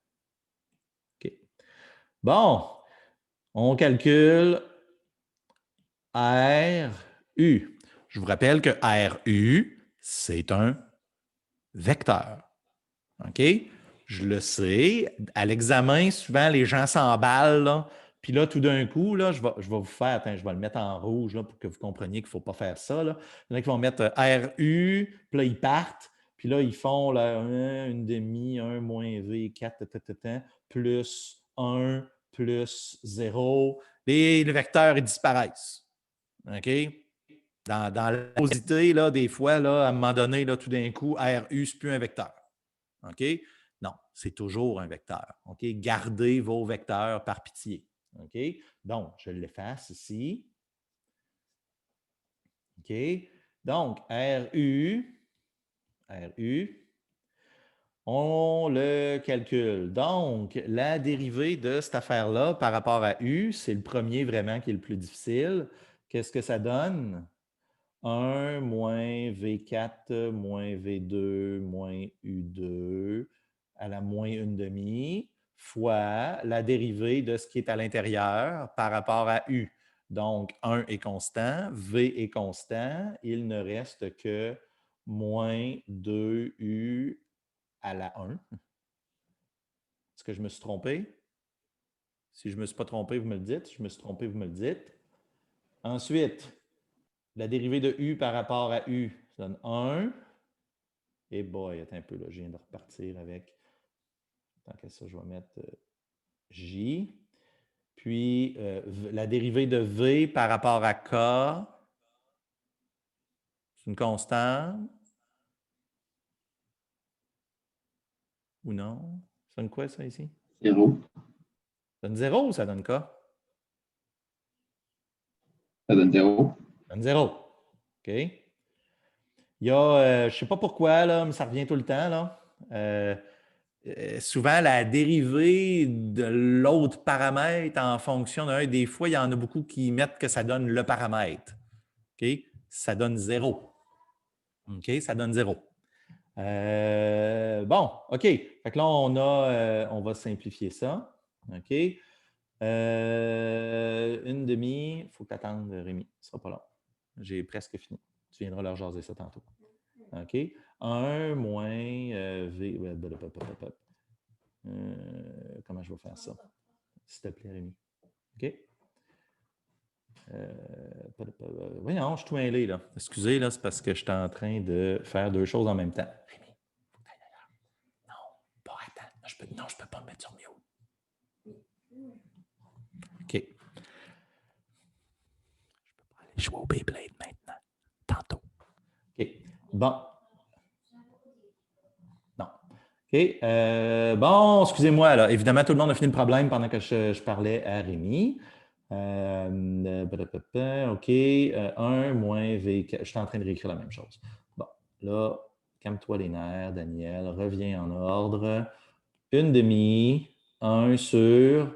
OK. Bon. On calcule RU. Je vous rappelle que RU, c'est un vecteur. OK? Je le sais. À l'examen, souvent, les gens s'emballent. Là. Puis là, tout d'un coup, là, je vais vous faire, attends, je vais le mettre en rouge là, pour que vous compreniez qu'il ne faut pas faire ça. Là. Il y en a qui vont mettre RU, puis là, ils partent. Puis là, ils font là, 1,5, 1 moins V, 4, plus 1, plus 0. Et les vecteurs, ils disparaissent. OK? Dans la posité, là, des fois, là, à un moment donné, là, tout d'un coup, RU, ce n'est plus un vecteur. OK? Non, c'est toujours un vecteur. OK? Gardez vos vecteurs par pitié. OK? Donc, je l'efface ici. OK? Donc, RU, on le calcule. Donc, la dérivée de cette affaire-là par rapport à U, c'est le premier vraiment qui est le plus difficile. Qu'est-ce que ça donne? 1 moins V4 moins V2 moins U2 à la moins 1/2 fois la dérivée de ce qui est à l'intérieur par rapport à U. Donc, 1 est constant, V est constant, il ne reste que moins 2U à la 1. Est-ce que je me suis trompé? Si je ne me suis pas trompé, vous me le dites. Si je me suis trompé, vous me le dites. Ensuite, la dérivée de U par rapport à U, ça donne 1. Et boy, attends un peu, là, je viens de repartir avec. Tant que ça, je vais mettre J. Puis, la dérivée de V par rapport à K, c'est une constante. Ou non? Ça donne quoi, ça, ici? 0. Ça donne 0 ou ça donne K? Ça donne 0. Ça donne 0. OK. Il y a, je ne sais pas pourquoi, là, mais ça revient tout le temps, là. Souvent, la dérivée de l'autre paramètre en fonction d'un, des fois, il y en a beaucoup qui mettent que ça donne le paramètre. OK? Ça donne 0. OK? Ça donne 0. Bon, OK. Fait que là, on va simplifier ça. OK? 1/2. Il faut que tu attendes, Rémi. Ce ne sera pas long. J'ai presque fini. Tu viendras leur jaser ça tantôt. OK? 1 moins V. Comment je vais faire ça? S'il te plaît, Rémi. OK? Voyons, je suis tout mêlé, là. Excusez, là, c'est parce que je suis en train de faire deux choses en même temps. Rémi, il faut que tu ailles ailleurs. Non, pas attends. Non, je ne peux pas me mettre sur mute. OK. Je peux pas aller jouer au Beyblade maintenant. Tantôt. OK. Bon. Non. OK. Bon, excusez-moi, là. Évidemment, tout le monde a fini le problème pendant que je parlais à Rémi. OK. 1 moins V4. Je suis en train de réécrire la même chose. Bon, là, calme-toi les nerfs, Daniel. Reviens en ordre. 1/2, 1 sur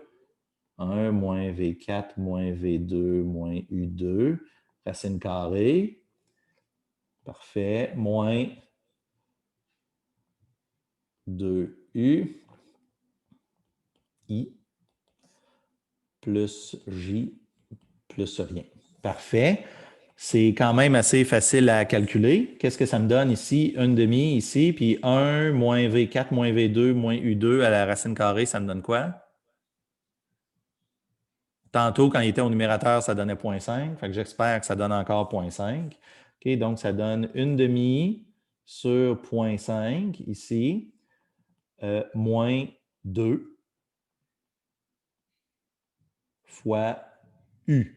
1 moins V4 moins V2 moins U2, racine carrée. Parfait. Moins 2U, I, plus J, plus rien. Parfait. C'est quand même assez facile à calculer. Qu'est-ce que ça me donne ici? 1/2 ici, puis 1 moins V4 moins V2 moins U2 à la racine carrée, ça me donne quoi? Tantôt, quand il était au numérateur, ça donnait 0,5. Fait que j'espère que ça donne encore 0,5. OK, donc ça donne 1/2 sur 0,5 ici, moins 2 fois U.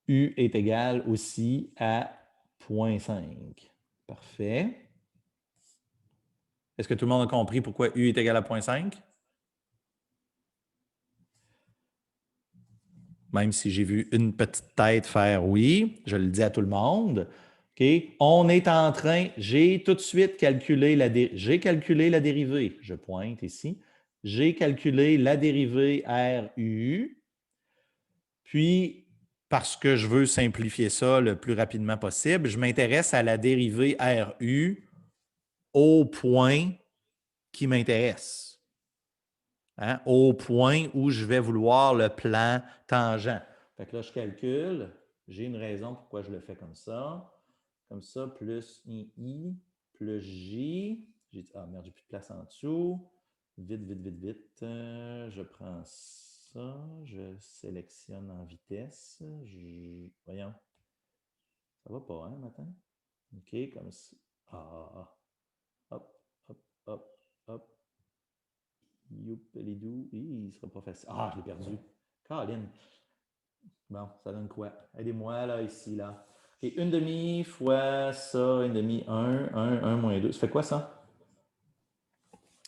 U est égal aussi à 0,5. Parfait. Est-ce que tout le monde a compris pourquoi U est égal à 0,5? Même si j'ai vu une petite tête faire oui, je le dis à tout le monde. OK? On est en train, j'ai tout de suite calculé j'ai calculé la dérivée. Je pointe ici. J'ai calculé la dérivée RU. Puis, parce que je veux simplifier ça le plus rapidement possible, je m'intéresse à la dérivée RU au point qui m'intéresse. Hein, au point où je vais vouloir le plan tangent. Fait que là, je calcule. J'ai une raison pourquoi je le fais comme ça. Comme ça, plus I, plus J. J'ai dit, ah merde, j'ai plus de place en dessous. Vite, vite, vite, vite. Je prends ça. Je sélectionne en vitesse. Voyons. Ça va pas, hein, matin? OK, comme ça. Ah. Hop, hop, hop, hop. Youpelidou. Il ne sera pas facile. Ah, je l'ai perdu. Caroline. Bon, ça donne quoi? Aidez-moi, là, ici, là. OK, 1/2 fois ça, 1/2, 1 moins 2. Ça fait quoi, ça?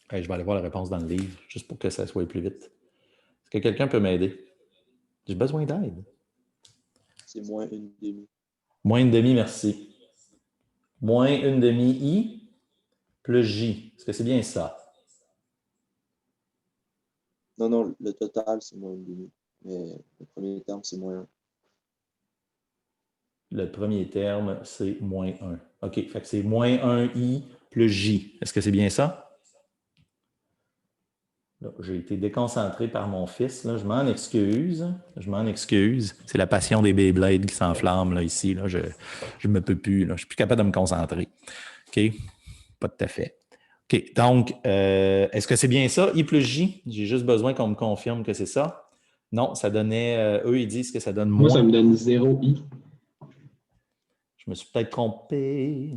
Okay, je vais aller voir la réponse dans le livre, juste pour que ça soit plus vite. Est-ce que quelqu'un peut m'aider? J'ai besoin d'aide. C'est moins 1/2. Moins 1/2, merci. Moins 1/2 I plus J. Est-ce que c'est bien ça? Non, le total, c'est moins 1/2. Mais le premier terme, c'est moins 1. Le premier terme, c'est moins 1. OK, fait que c'est moins 1i plus j. Est-ce que c'est bien ça? J'ai été déconcentré par mon fils. Là. Je m'en excuse. Je m'en excuse. C'est la passion des Beyblades qui s'enflamme là, ici. Là. Je ne me peux plus. Là. Je ne suis plus capable de me concentrer. OK? Pas tout à fait. OK. Donc, est-ce que c'est bien ça, I plus J? J'ai juste besoin qu'on me confirme que c'est ça. Non, ça donnait... eux, ils disent que ça donne moins. Moi, ça me donne 0i. Je me suis peut-être trompé.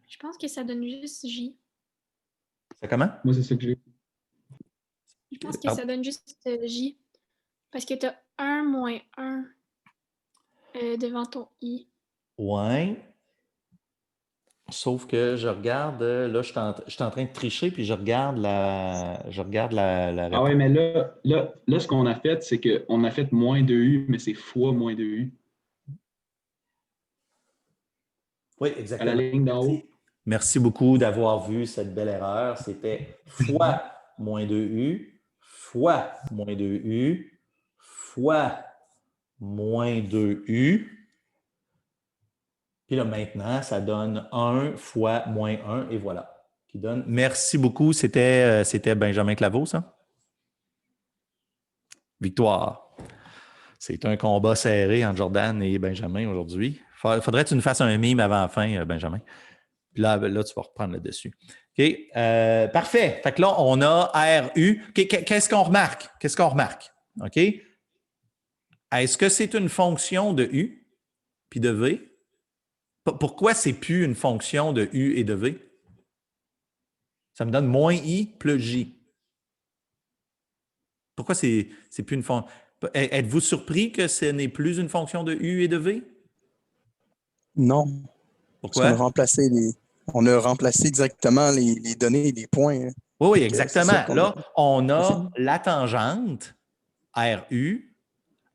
Je pense que ça donne juste J. C'est comment? Moi, c'est ça que j'ai. Je pense que ça donne juste J. Parce que tu as 1 moins 1 devant ton I. Ouais. Sauf que je regarde, là, je suis en train de tricher, puis je regarde la réponse. Ah ouais, mais là, ce qu'on a fait, c'est qu'on a fait moins 2U, mais c'est fois moins 2U. Oui, exactement. À la ligne d'en haut. Merci beaucoup d'avoir vu cette belle erreur. C'était fois moins 2U, fois moins 2U, fois moins 2U. Puis là, maintenant, ça donne 1 fois moins 1, et voilà. Qui donne. Merci beaucoup. C'était Benjamin Claveau, ça? Victoire. C'est un combat serré entre Jordan et Benjamin aujourd'hui. Faudrait que tu nous fasses un mime avant la fin, Benjamin. Puis là, tu vas reprendre le dessus. OK. Parfait. Fait que là, on a RU. Qu'est-ce qu'on remarque? OK. Est-ce que c'est une fonction de U puis de V? Pourquoi c'est plus une fonction de U et de V? Ça me donne moins I plus J. Pourquoi c'est plus une fonction? Êtes-vous surpris que ce n'est plus une fonction de U et de V? Non. Parce qu'on a Pourquoi? remplacé on a remplacé exactement les données et les points. Hein. Oui, Fait que c'est ça exactement. qu'on Là, on a fait. a la tangente RU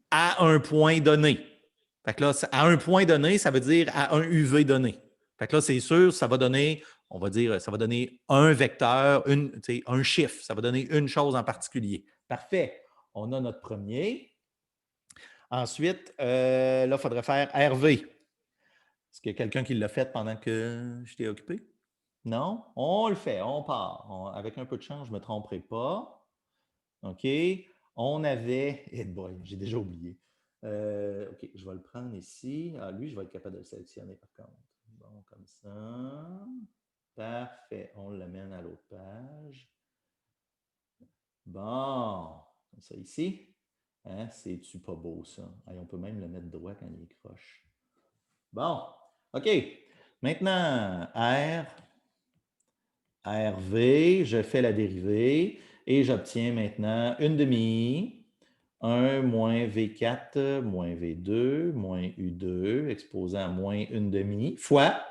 à un point donné. Fait que là, à un point donné, ça veut dire à un UV donné. Fait que là, c'est sûr, ça va donner, on va dire, ça va donner un vecteur, un chiffre. Ça va donner une chose en particulier. Parfait. On a notre premier. Ensuite, là, il faudrait faire RV. Est-ce qu'il y a quelqu'un qui l'a fait pendant que j'étais occupé? Non? On le fait, on part. Avec un peu de chance, je ne me tromperai pas. OK. On avait. Eh boy, j'ai déjà oublié. OK, je vais le prendre ici. Ah, lui, je vais être capable de le sélectionner par contre. Bon, comme ça. Parfait. On l'amène à l'autre page. Bon. Comme ça ici. Hein, c'est-tu pas beau, ça? Allez, on peut même le mettre droit quand il est croche. Bon. OK. Maintenant, RV, je fais la dérivée et j'obtiens maintenant une demi, 1 moins V4 moins V2 moins U2 exposé à moins une demi fois,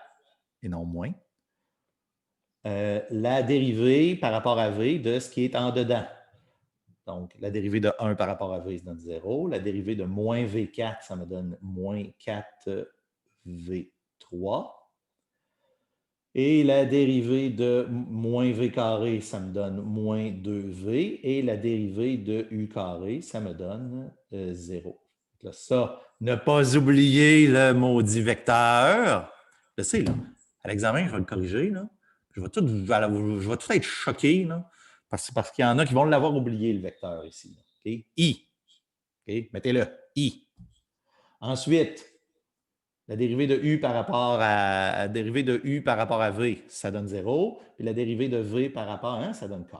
et non moins, la dérivée par rapport à V de ce qui est en dedans. Donc, la dérivée de 1 par rapport à V, ça donne 0. La dérivée de moins V4, ça me donne moins 4V3. Et la dérivée de moins V carré, ça me donne moins 2V. Et la dérivée de U carré, ça me donne 0. Là, ça, ne pas oublier le maudit vecteur. Je sais, là, à l'examen, je vais le corriger. Là. Je vais tout être choqué. Là, parce qu'il y en a qui vont l'avoir oublié, le vecteur ici. Okay? I. Okay? Mettez-le. I. Ensuite, la dérivée de U par rapport à V, ça donne 0. Puis la dérivée de V par rapport à 1, ça donne K.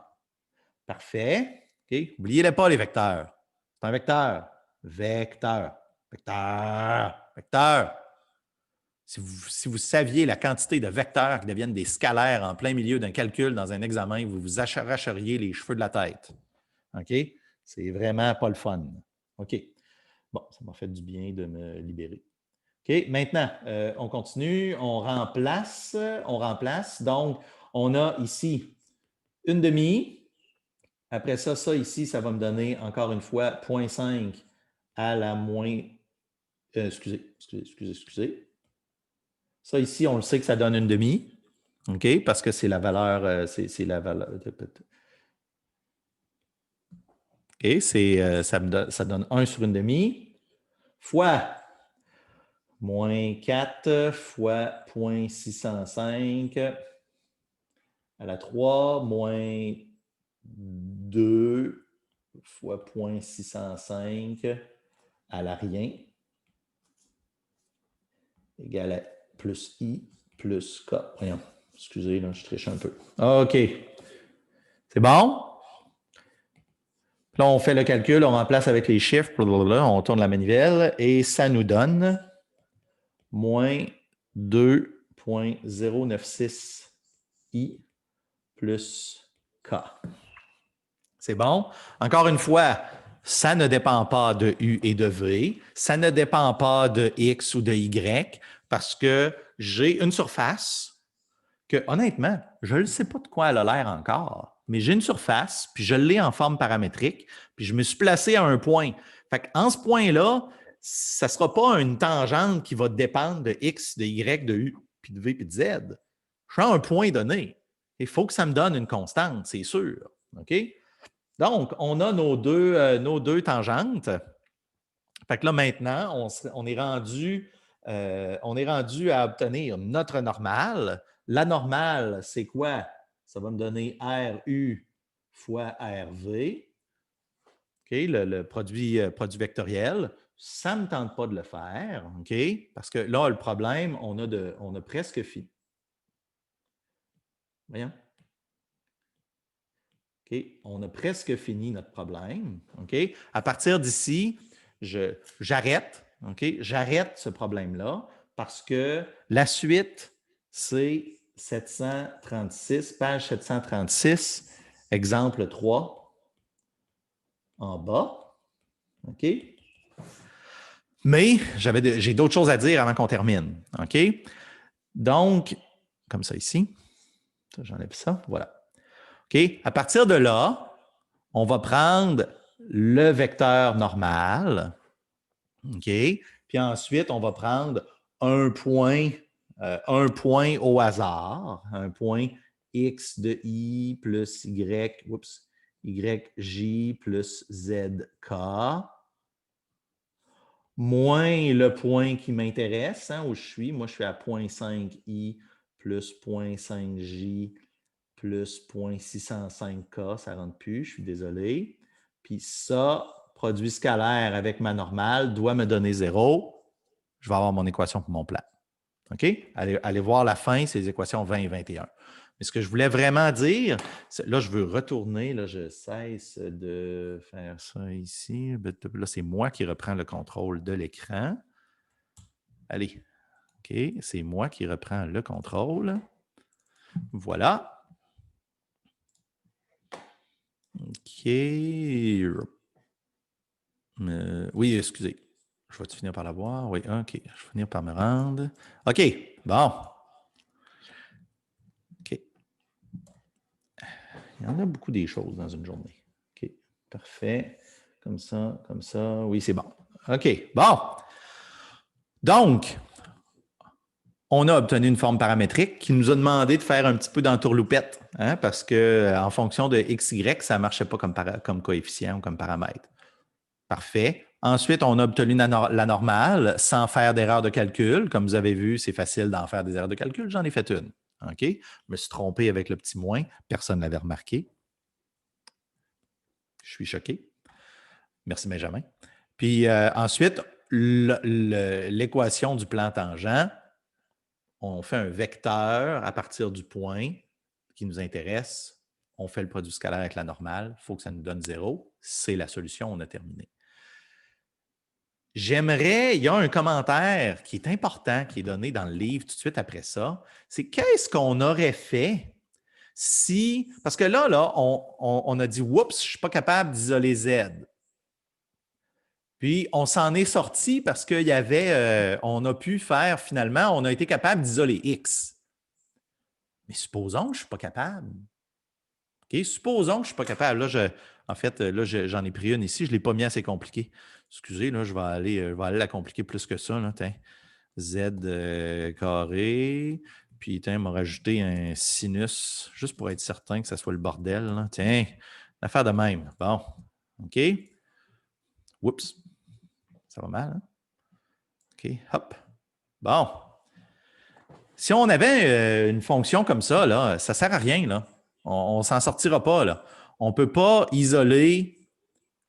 Parfait. Okay? N'oubliez pas les vecteurs. C'est un vecteur. Vecteur. Vecteur. Vecteur. Si vous saviez la quantité de vecteurs qui deviennent des scalaires en plein milieu d'un calcul dans un examen, vous vous arracheriez les cheveux de la tête. OK? C'est vraiment pas le fun. OK. Bon, ça m'a fait du bien de me libérer. OK, maintenant, on continue, on remplace. Donc, on a ici une demi. Après ça, ici, ça va me donner encore une fois 0,5 à la moins. Excusez. Ça ici, on le sait que ça donne une demi. OK, parce que c'est la valeur. C'est la valeur. OK, ça donne 1 sur une demi fois moins 4 fois 0,605 à la 3 moins 2 fois 0,605 à la rien égale à plus I plus K. Voyons, excusez, là, je triche un peu. OK. C'est bon? Là, on fait le calcul, on remplace avec les chiffres, on tourne la manivelle et ça nous donne moins 2,096 I plus K. C'est bon? Encore une fois, ça ne dépend pas de U et de V. Ça ne dépend pas de X ou de Y parce que j'ai une surface que, honnêtement, je ne sais pas de quoi elle a l'air encore, mais j'ai une surface, puis je l'ai en forme paramétrique, puis je me suis placé à un point. Fait qu'en ce point-là, ça ne sera pas une tangente qui va dépendre de X, de Y, de U, puis de V, puis de Z. Je suis à un point donné. Il faut que ça me donne une constante, c'est sûr. OK? Donc, on a nos deux tangentes. Fait que là, maintenant, on est rendu à obtenir notre normale. La normale, c'est quoi? Ça va me donner RU fois RV. OK? Le produit vectoriel. Ça ne me tente pas de le faire. OK? Parce que là, le problème, on a presque fini. Voyons. OK? On a presque fini notre problème. OK? À partir d'ici, j'arrête. OK? J'arrête ce problème-là parce que la suite, c'est 736, page 736, exemple 3, en bas. OK? Mais j'ai d'autres choses à dire avant qu'on termine. OK? Donc, comme ça ici. J'enlève ça. Voilà. OK? À partir de là, on va prendre le vecteur normal. OK? Puis ensuite, on va prendre un point au hasard, un point x de i plus y, yj plus zk, moins le point qui m'intéresse, hein, où je suis. Moi, je suis à 0.5i plus 0.5j plus 0.605k, ça ne rentre plus, je suis désolé. Puis ça, produit scalaire avec ma normale, doit me donner 0. Je vais avoir mon équation pour mon plan. OK? Allez voir la fin, c'est les équations 20 et 21. Mais ce que je voulais vraiment dire, là, je veux retourner, là, je cesse de faire ça ici. Là, c'est moi qui reprends le contrôle de l'écran. Allez, OK, c'est moi qui reprends le contrôle. Voilà. OK. Oui, excusez. Je vais finir par la voir. Oui, OK. Je vais finir par me rendre. OK, bon. OK. Il y en a beaucoup des choses dans une journée. OK, parfait. Comme ça, comme ça. Oui, c'est bon. OK, bon. Donc, on a obtenu une forme paramétrique qui nous a demandé de faire un petit peu d'entourloupette, hein, parce qu'en fonction de x, y, ça ne marchait pas comme coefficient ou comme paramètre. Parfait. Ensuite, on a obtenu la normale sans faire d'erreur de calcul. Comme vous avez vu, c'est facile d'en faire des erreurs de calcul. J'en ai fait une. OK? Je me suis trompé avec le petit moins. Personne ne l'avait remarqué. Je suis choqué. Merci, Benjamin. Puis ensuite, l'équation du plan tangent, on fait un vecteur à partir du point qui nous intéresse. On fait le produit scalaire avec la normale. Il faut que ça nous donne 0. C'est la solution. On a terminé. J'aimerais, il y a un commentaire qui est important, qui est donné dans le livre tout de suite après ça. C'est qu'est-ce qu'on aurait fait si, parce que là on a dit, oups, je ne suis pas capable d'isoler Z. Puis, on s'en est sorti parce qu'il y avait, on a pu faire finalement, on a été capable d'isoler X. Mais supposons que je ne suis pas capable. OK? Supposons que je ne suis pas capable. Là, en fait, là, j'en ai pris une ici, je ne l'ai pas mis assez compliqué. Excusez, là, je vais aller la compliquer plus que ça. Là, Z carré. Puis, on m'a rajouté un sinus, juste pour être certain que ça soit le bordel. Là. Tiens, l'affaire de même. Bon. OK. Oups. Ça va mal, hein? OK, hop. Bon. Si on avait une fonction comme ça, là, ça ne sert à rien. Là. On ne s'en sortira pas. Là. On ne peut pas isoler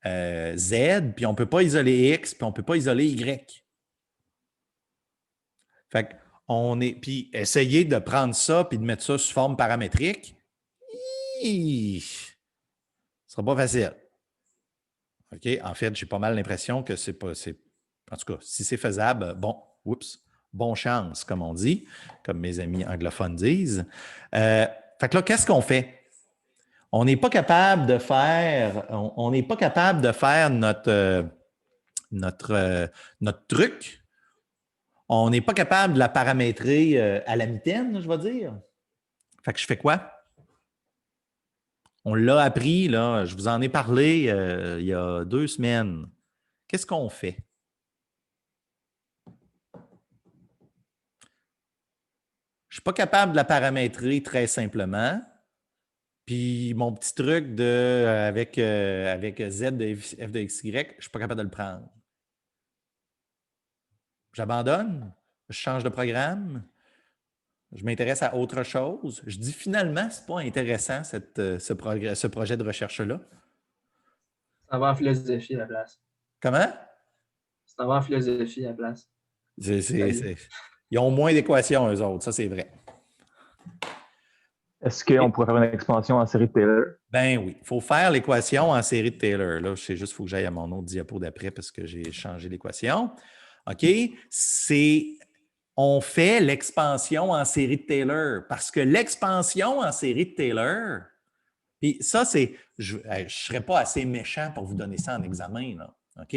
Z, puis on ne peut pas isoler X, puis on ne peut pas isoler Y. Fait qu'on est. Puis essayer de prendre ça puis de mettre ça sous forme paramétrique, ce ne sera pas facile. OK? En fait, j'ai pas mal l'impression que c'est pas. En tout cas, si c'est faisable, bon chance, comme on dit, comme mes amis anglophones disent. Fait que là, qu'est-ce qu'on fait? On n'est pas capable de faire, notre truc. On n'est pas capable de la paramétrer à la mitaine, je vais dire. Fait que je fais quoi? On l'a appris, là, je vous en ai parlé il y a 2 semaines. Qu'est-ce qu'on fait? Je ne suis pas capable de la paramétrer très simplement. Puis mon petit truc avec Z de f de xy, je ne suis pas capable de le prendre. J'abandonne, je change de programme, je m'intéresse à autre chose. Je dis finalement, ce n'est pas intéressant ce projet de recherche-là. Ça va en philosophie à la place. Comment? Ça va en philosophie à la place. Ils ont moins d'équations, eux autres, ça c'est vrai. Est-ce qu'on pourrait faire une expansion en série de Taylor? Ben oui, il faut faire l'équation en série de Taylor. Là, je sais juste qu'il faut que j'aille à mon autre diapo d'après parce que j'ai changé l'équation. OK? On fait l'expansion en série de Taylor parce que l'expansion en série de Taylor, puis ça, je ne serais pas assez méchant pour vous donner ça en examen. Là. OK?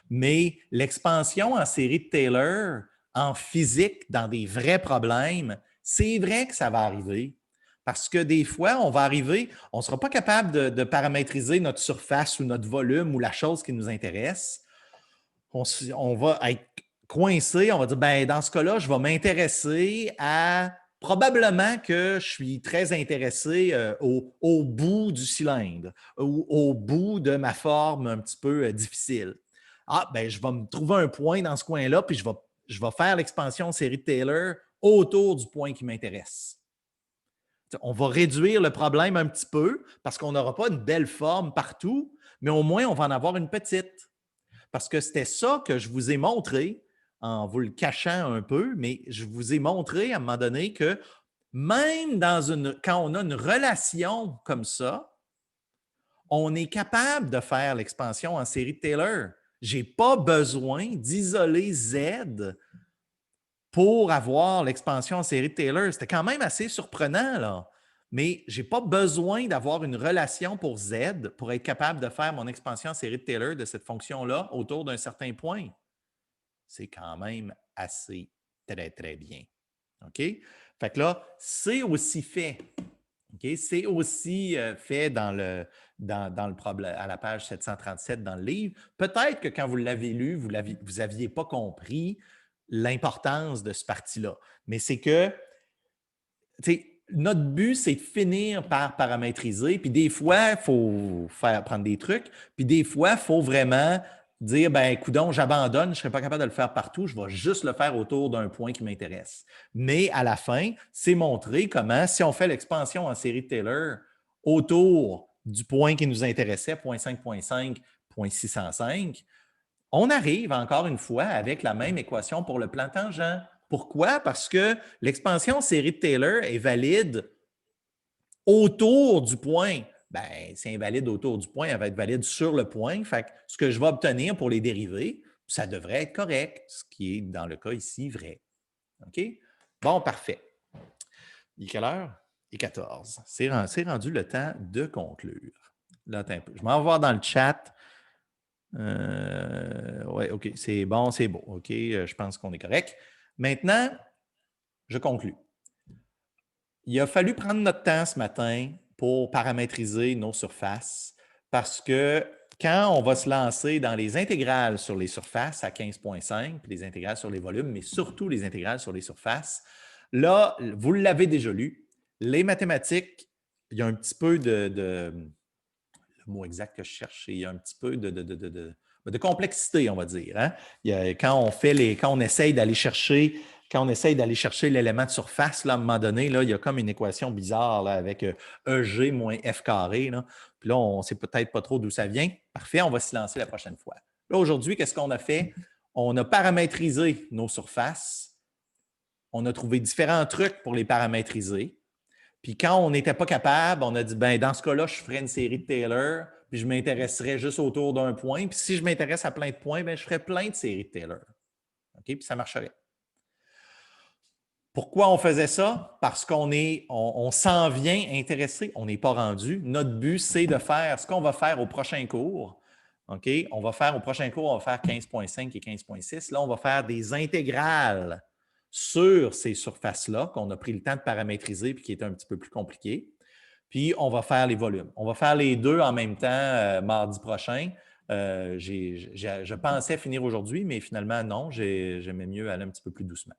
Mais l'expansion en série de Taylor, en physique, dans des vrais problèmes, c'est vrai que ça va arriver. Parce que des fois, on va arriver, on ne sera pas capable de paramétriser notre surface ou notre volume ou la chose qui nous intéresse. On va être coincé, on va dire, ben, dans ce cas-là, je vais m'intéresser à probablement que je suis très intéressé au bout du cylindre ou au bout de ma forme un petit peu difficile. Ah, ben, je vais me trouver un point dans ce coin-là, puis je vais faire l'expansion série de Taylor autour du point qui m'intéresse. On va réduire le problème un petit peu parce qu'on n'aura pas une belle forme partout, mais au moins, on va en avoir une petite. Parce que c'était ça que je vous ai montré, en vous le cachant un peu, mais je vous ai montré à un moment donné que même quand on a une relation comme ça, on est capable de faire l'expansion en série de Taylor. Je n'ai pas besoin d'isoler Z pour avoir l'expansion en série de Taylor. C'était quand même assez surprenant, là. Mais je n'ai pas besoin d'avoir une relation pour Z pour être capable de faire mon expansion en série de Taylor de cette fonction-là autour d'un certain point. C'est quand même assez très, très bien. OK? Fait que là, c'est aussi fait. OK? C'est aussi fait dans le problème, à la page 737 dans le livre. Peut-être que quand vous l'avez lu, vous n'aviez pas compris l'importance de ce parti-là. Mais c'est que, tu sais, notre but, c'est de finir par paramétriser. Puis des fois, il faut prendre des trucs. Puis des fois, il faut vraiment dire, ben, coudonc, j'abandonne, je ne serai pas capable de le faire partout, je vais juste le faire autour d'un point qui m'intéresse. Mais à la fin, c'est montrer comment, si on fait l'expansion en série de Taylor autour du point qui nous intéressait, point 5.5, point 605, on arrive encore une fois avec la même équation pour le plan tangent. Pourquoi? Parce que l'expansion série de Taylor est valide autour du point. Bien, c'est invalide autour du point, elle va être valide sur le point. Fait que ce que je vais obtenir pour les dérivés, ça devrait être correct, ce qui est dans le cas ici vrai. OK? Bon, parfait. Il est quelle heure? Il est 14. C'est rendu le temps de conclure. Là, attends un peu. Je m'en vais voir dans le chat. Oui, OK, c'est bon, c'est beau. OK, je pense qu'on est correct. Maintenant, je conclue. Il a fallu prendre notre temps ce matin pour paramétriser nos surfaces parce que quand on va se lancer dans les intégrales sur les surfaces à 15.5, puis les intégrales sur les volumes, mais surtout les intégrales sur les surfaces, là, vous l'avez déjà lu, les mathématiques, il y a un petit peu le mot exact que je cherche, il y a un petit peu de complexité, on va dire. Hein? Quand on essaye d'aller chercher l'élément de surface, là, à un moment donné, là, il y a comme une équation bizarre là, avec EG moins F carré. Là. Puis là, on ne sait peut-être pas trop d'où ça vient. Parfait, on va se lancer la prochaine fois. Là, aujourd'hui, qu'est-ce qu'on a fait? On a paramétrisé nos surfaces. On a trouvé différents trucs pour les paramétriser. Puis quand on n'était pas capable, on a dit, ben dans ce cas-là, je ferais une série de Taylor, puis je m'intéresserais juste autour d'un point. Puis si je m'intéresse à plein de points, ben je ferais plein de séries de Taylor. OK? Puis ça marcherait. Pourquoi on faisait ça? Parce on s'en vient intéressé. On n'est pas rendu. Notre but, c'est de faire ce qu'on va faire au prochain cours. OK? On va faire 15.5 et 15.6. Là, on va faire des intégrales sur ces surfaces-là qu'on a pris le temps de paramétriser et qui est un petit peu plus compliqué. Puis, on va faire les volumes. On va faire les deux en même temps mardi prochain. Je pensais finir aujourd'hui, mais finalement, non. J'aimais mieux aller un petit peu plus doucement.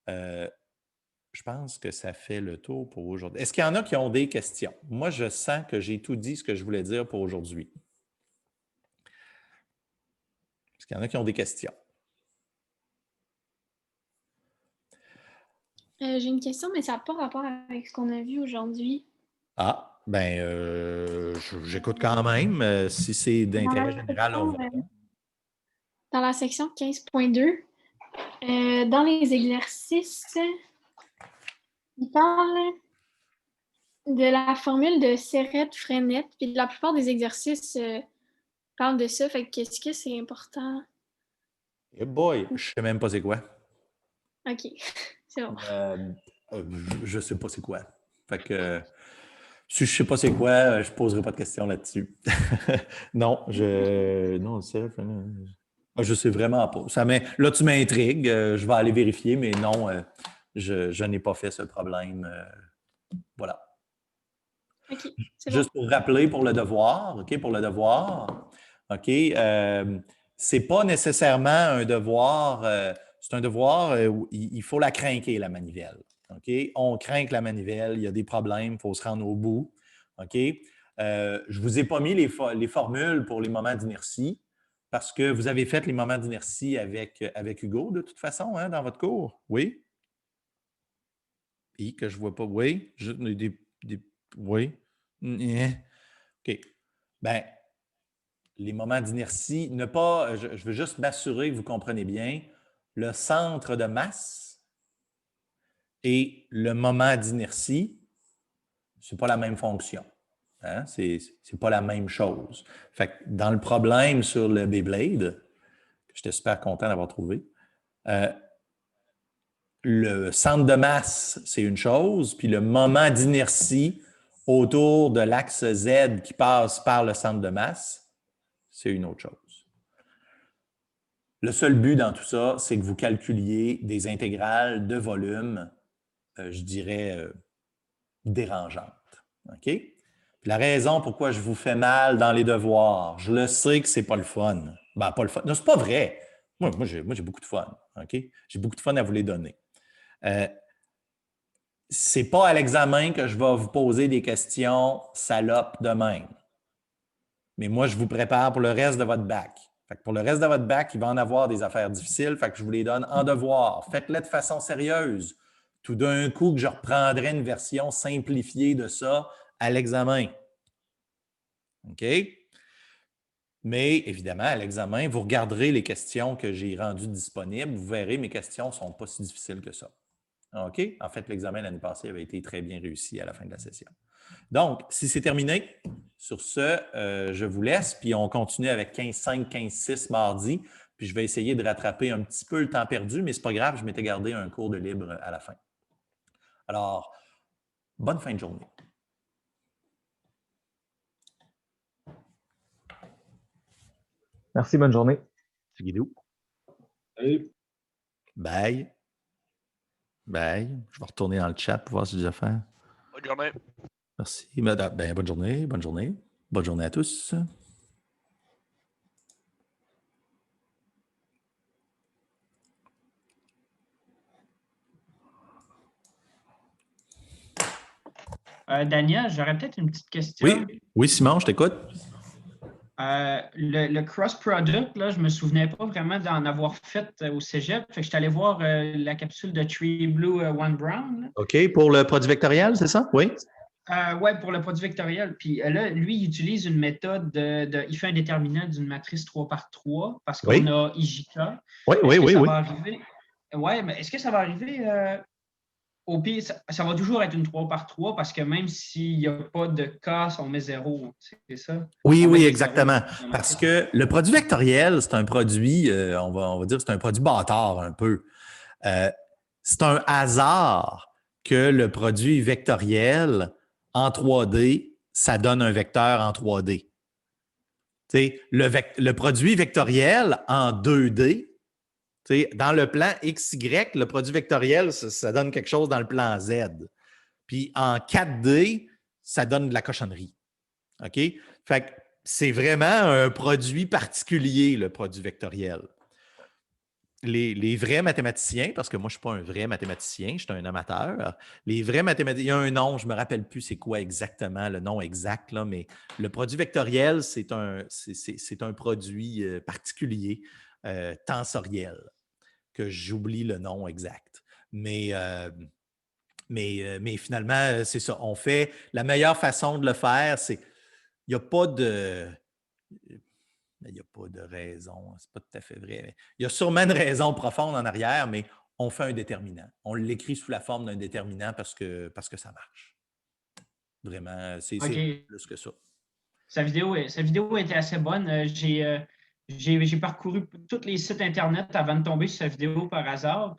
Je pense que ça fait le tour pour aujourd'hui. Est-ce qu'il y en a qui ont des questions? Moi, je sens que j'ai tout dit ce que je voulais dire pour aujourd'hui. Est-ce qu'il y en a qui ont des questions? J'ai une question, mais ça n'a pas rapport avec ce qu'on a vu aujourd'hui. Ah, ben, j'écoute quand même. Si c'est d'intérêt général, on va. Dans la section 15.2, dans les exercices, il parle de la formule de Serret-Freinet, puis la plupart des exercices parlent de ça. Fait que est-ce que c'est important? Hey boy, je ne sais même pas c'est quoi. OK, c'est bon. Je ne sais pas c'est quoi. Fait que Si je ne sais pas c'est quoi, je ne poserai pas de questions là-dessus. Non, non, c'est je sais vraiment pas. Là, tu m'intrigues. Je vais aller vérifier, mais non, je n'ai pas fait ce problème. Voilà. OK, c'est Juste bon. pour rappeler pour le devoir, OK, pour le devoir, OK, c'est pas nécessairement un devoir, c'est un devoir où il faut la crinquer, la manivelle. OK? On crinque la manivelle, il y a des problèmes, il faut se rendre au bout. OK? Je ne vous ai pas mis les formules pour les moments d'inertie parce que vous avez fait les moments d'inertie avec Hugo, de toute façon, hein, dans votre cours. Oui? Et que je ne vois pas. Oui? Oui? OK. Bien, les moments d'inertie, je veux juste m'assurer que vous comprenez bien, le centre de masse et le moment d'inertie, ce n'est pas la même fonction. Hein? Ce n'est pas la même chose. Fait que dans le problème sur le Beyblade, que j'étais super content d'avoir trouvé, le centre de masse, c'est une chose, puis le moment d'inertie autour de l'axe Z qui passe par le centre de masse, c'est une autre chose. Le seul but dans tout ça, c'est que vous calculiez des intégrales de volume, je dirais, dérangeantes. OK? Puis la raison pourquoi je vous fais mal dans les devoirs, je le sais que c'est pas le fun. Ben, pas le fun. Non, c'est pas vrai. Moi j'ai beaucoup de fun. OK? J'ai beaucoup de fun à vous les donner. C'est pas à l'examen que je vais vous poser des questions salopes de même. Mais moi, je vous prépare pour le reste de votre bac. Fait que pour le reste de votre bac, il va en avoir des affaires difficiles. Fait que je vous les donne en devoir. Faites-les de façon sérieuse. Tout d'un coup, que je reprendrai une version simplifiée de ça à l'examen. OK? Mais évidemment, à l'examen, vous regarderez les questions que j'ai rendues disponibles. Vous verrez, mes questions ne sont pas si difficiles que ça. OK? En fait, l'examen l'année passée avait été très bien réussi à la fin de la session. Donc, si c'est terminé, sur ce, je vous laisse, puis on continue avec 15-5, 15-6 mardi, puis je vais essayer de rattraper un petit peu le temps perdu, mais ce n'est pas grave, je m'étais gardé un cours de libre à la fin. Alors, bonne fin de journée. Merci, bonne journée. C'est Guido. Salut. Bye. Bye. Je vais retourner dans le chat pour voir si j'ai des affaires. Bonne journée. Merci, madame. Ben, bonne journée, bonne journée. Bonne journée à tous. Daniel, j'aurais peut-être une petite question. Oui, Simon, je t'écoute. Le cross-product, là, je ne me souvenais pas vraiment d'en avoir fait au cégep. Fait que je suis allé voir la capsule de Tree Blue One Brown. Là. OK, pour le produit vectoriel, c'est ça? Oui. Oui, pour le produit vectoriel. Puis là, lui, il utilise une méthode il fait un déterminant d'une matrice 3 par 3 parce qu'on a IJK. Oui. Va arriver? Oui, mais est-ce que ça va arriver au pire, ça va toujours être une 3 par 3 parce que même s'il n'y a pas de cas, on met 0. C'est ça? Oui, exactement. Parce que le produit vectoriel, c'est un produit, on va dire, c'est un produit bâtard un peu. C'est un hasard que le produit vectoriel en 3D, ça donne un vecteur en 3D. Le produit vectoriel en 2D, dans le plan XY, le produit vectoriel, ça donne quelque chose dans le plan Z. Puis en 4D, ça donne de la cochonnerie. OK? Fait que c'est vraiment un produit particulier, le produit vectoriel. Les vrais mathématiciens, parce que moi, je ne suis pas un vrai mathématicien, je suis un amateur. Les vrais mathématiciens, il y a un nom, je ne me rappelle plus c'est quoi exactement, le nom exact, là, mais le produit vectoriel, c'est un produit particulier, tensoriel, que j'oublie le nom exact. Mais finalement, c'est ça. On fait la meilleure façon de le faire, c'est il n'y a pas de. Il n'y a pas de raison, c'est pas tout à fait vrai. Il y a sûrement une raison profonde en arrière, mais on fait un déterminant. On l'écrit sous la forme d'un déterminant parce que ça marche. Vraiment, c'est plus que ça. Sa vidéo était assez bonne. j'ai parcouru tous les sites Internet avant de tomber sur cette vidéo par hasard.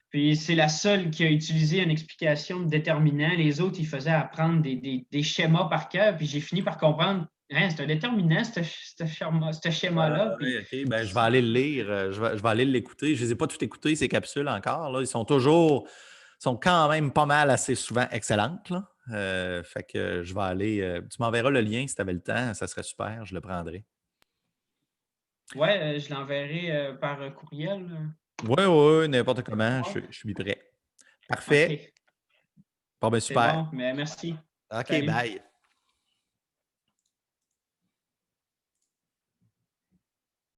Puis c'est la seule qui a utilisé une explication de déterminant. Les autres, ils faisaient apprendre des schémas par cœur. Puis j'ai fini par comprendre, hein, c'est un déterminant, ce schéma-là. Oui, OK. Ben, je vais aller le lire. Je vais aller l'écouter. Je ne les ai pas toutes écoutées, ces capsules encore. Là. Ils sont quand même pas mal assez souvent excellentes. Là. Fait que je vais aller. Tu m'enverras le lien si tu avais le temps. Ça serait super. Je le prendrai. Oui, je l'enverrai par courriel. Oui, n'importe comment. Je suis prêt. Parfait. OK. Bon, ben C'est super. bon, mais merci. OK, Salut. bye.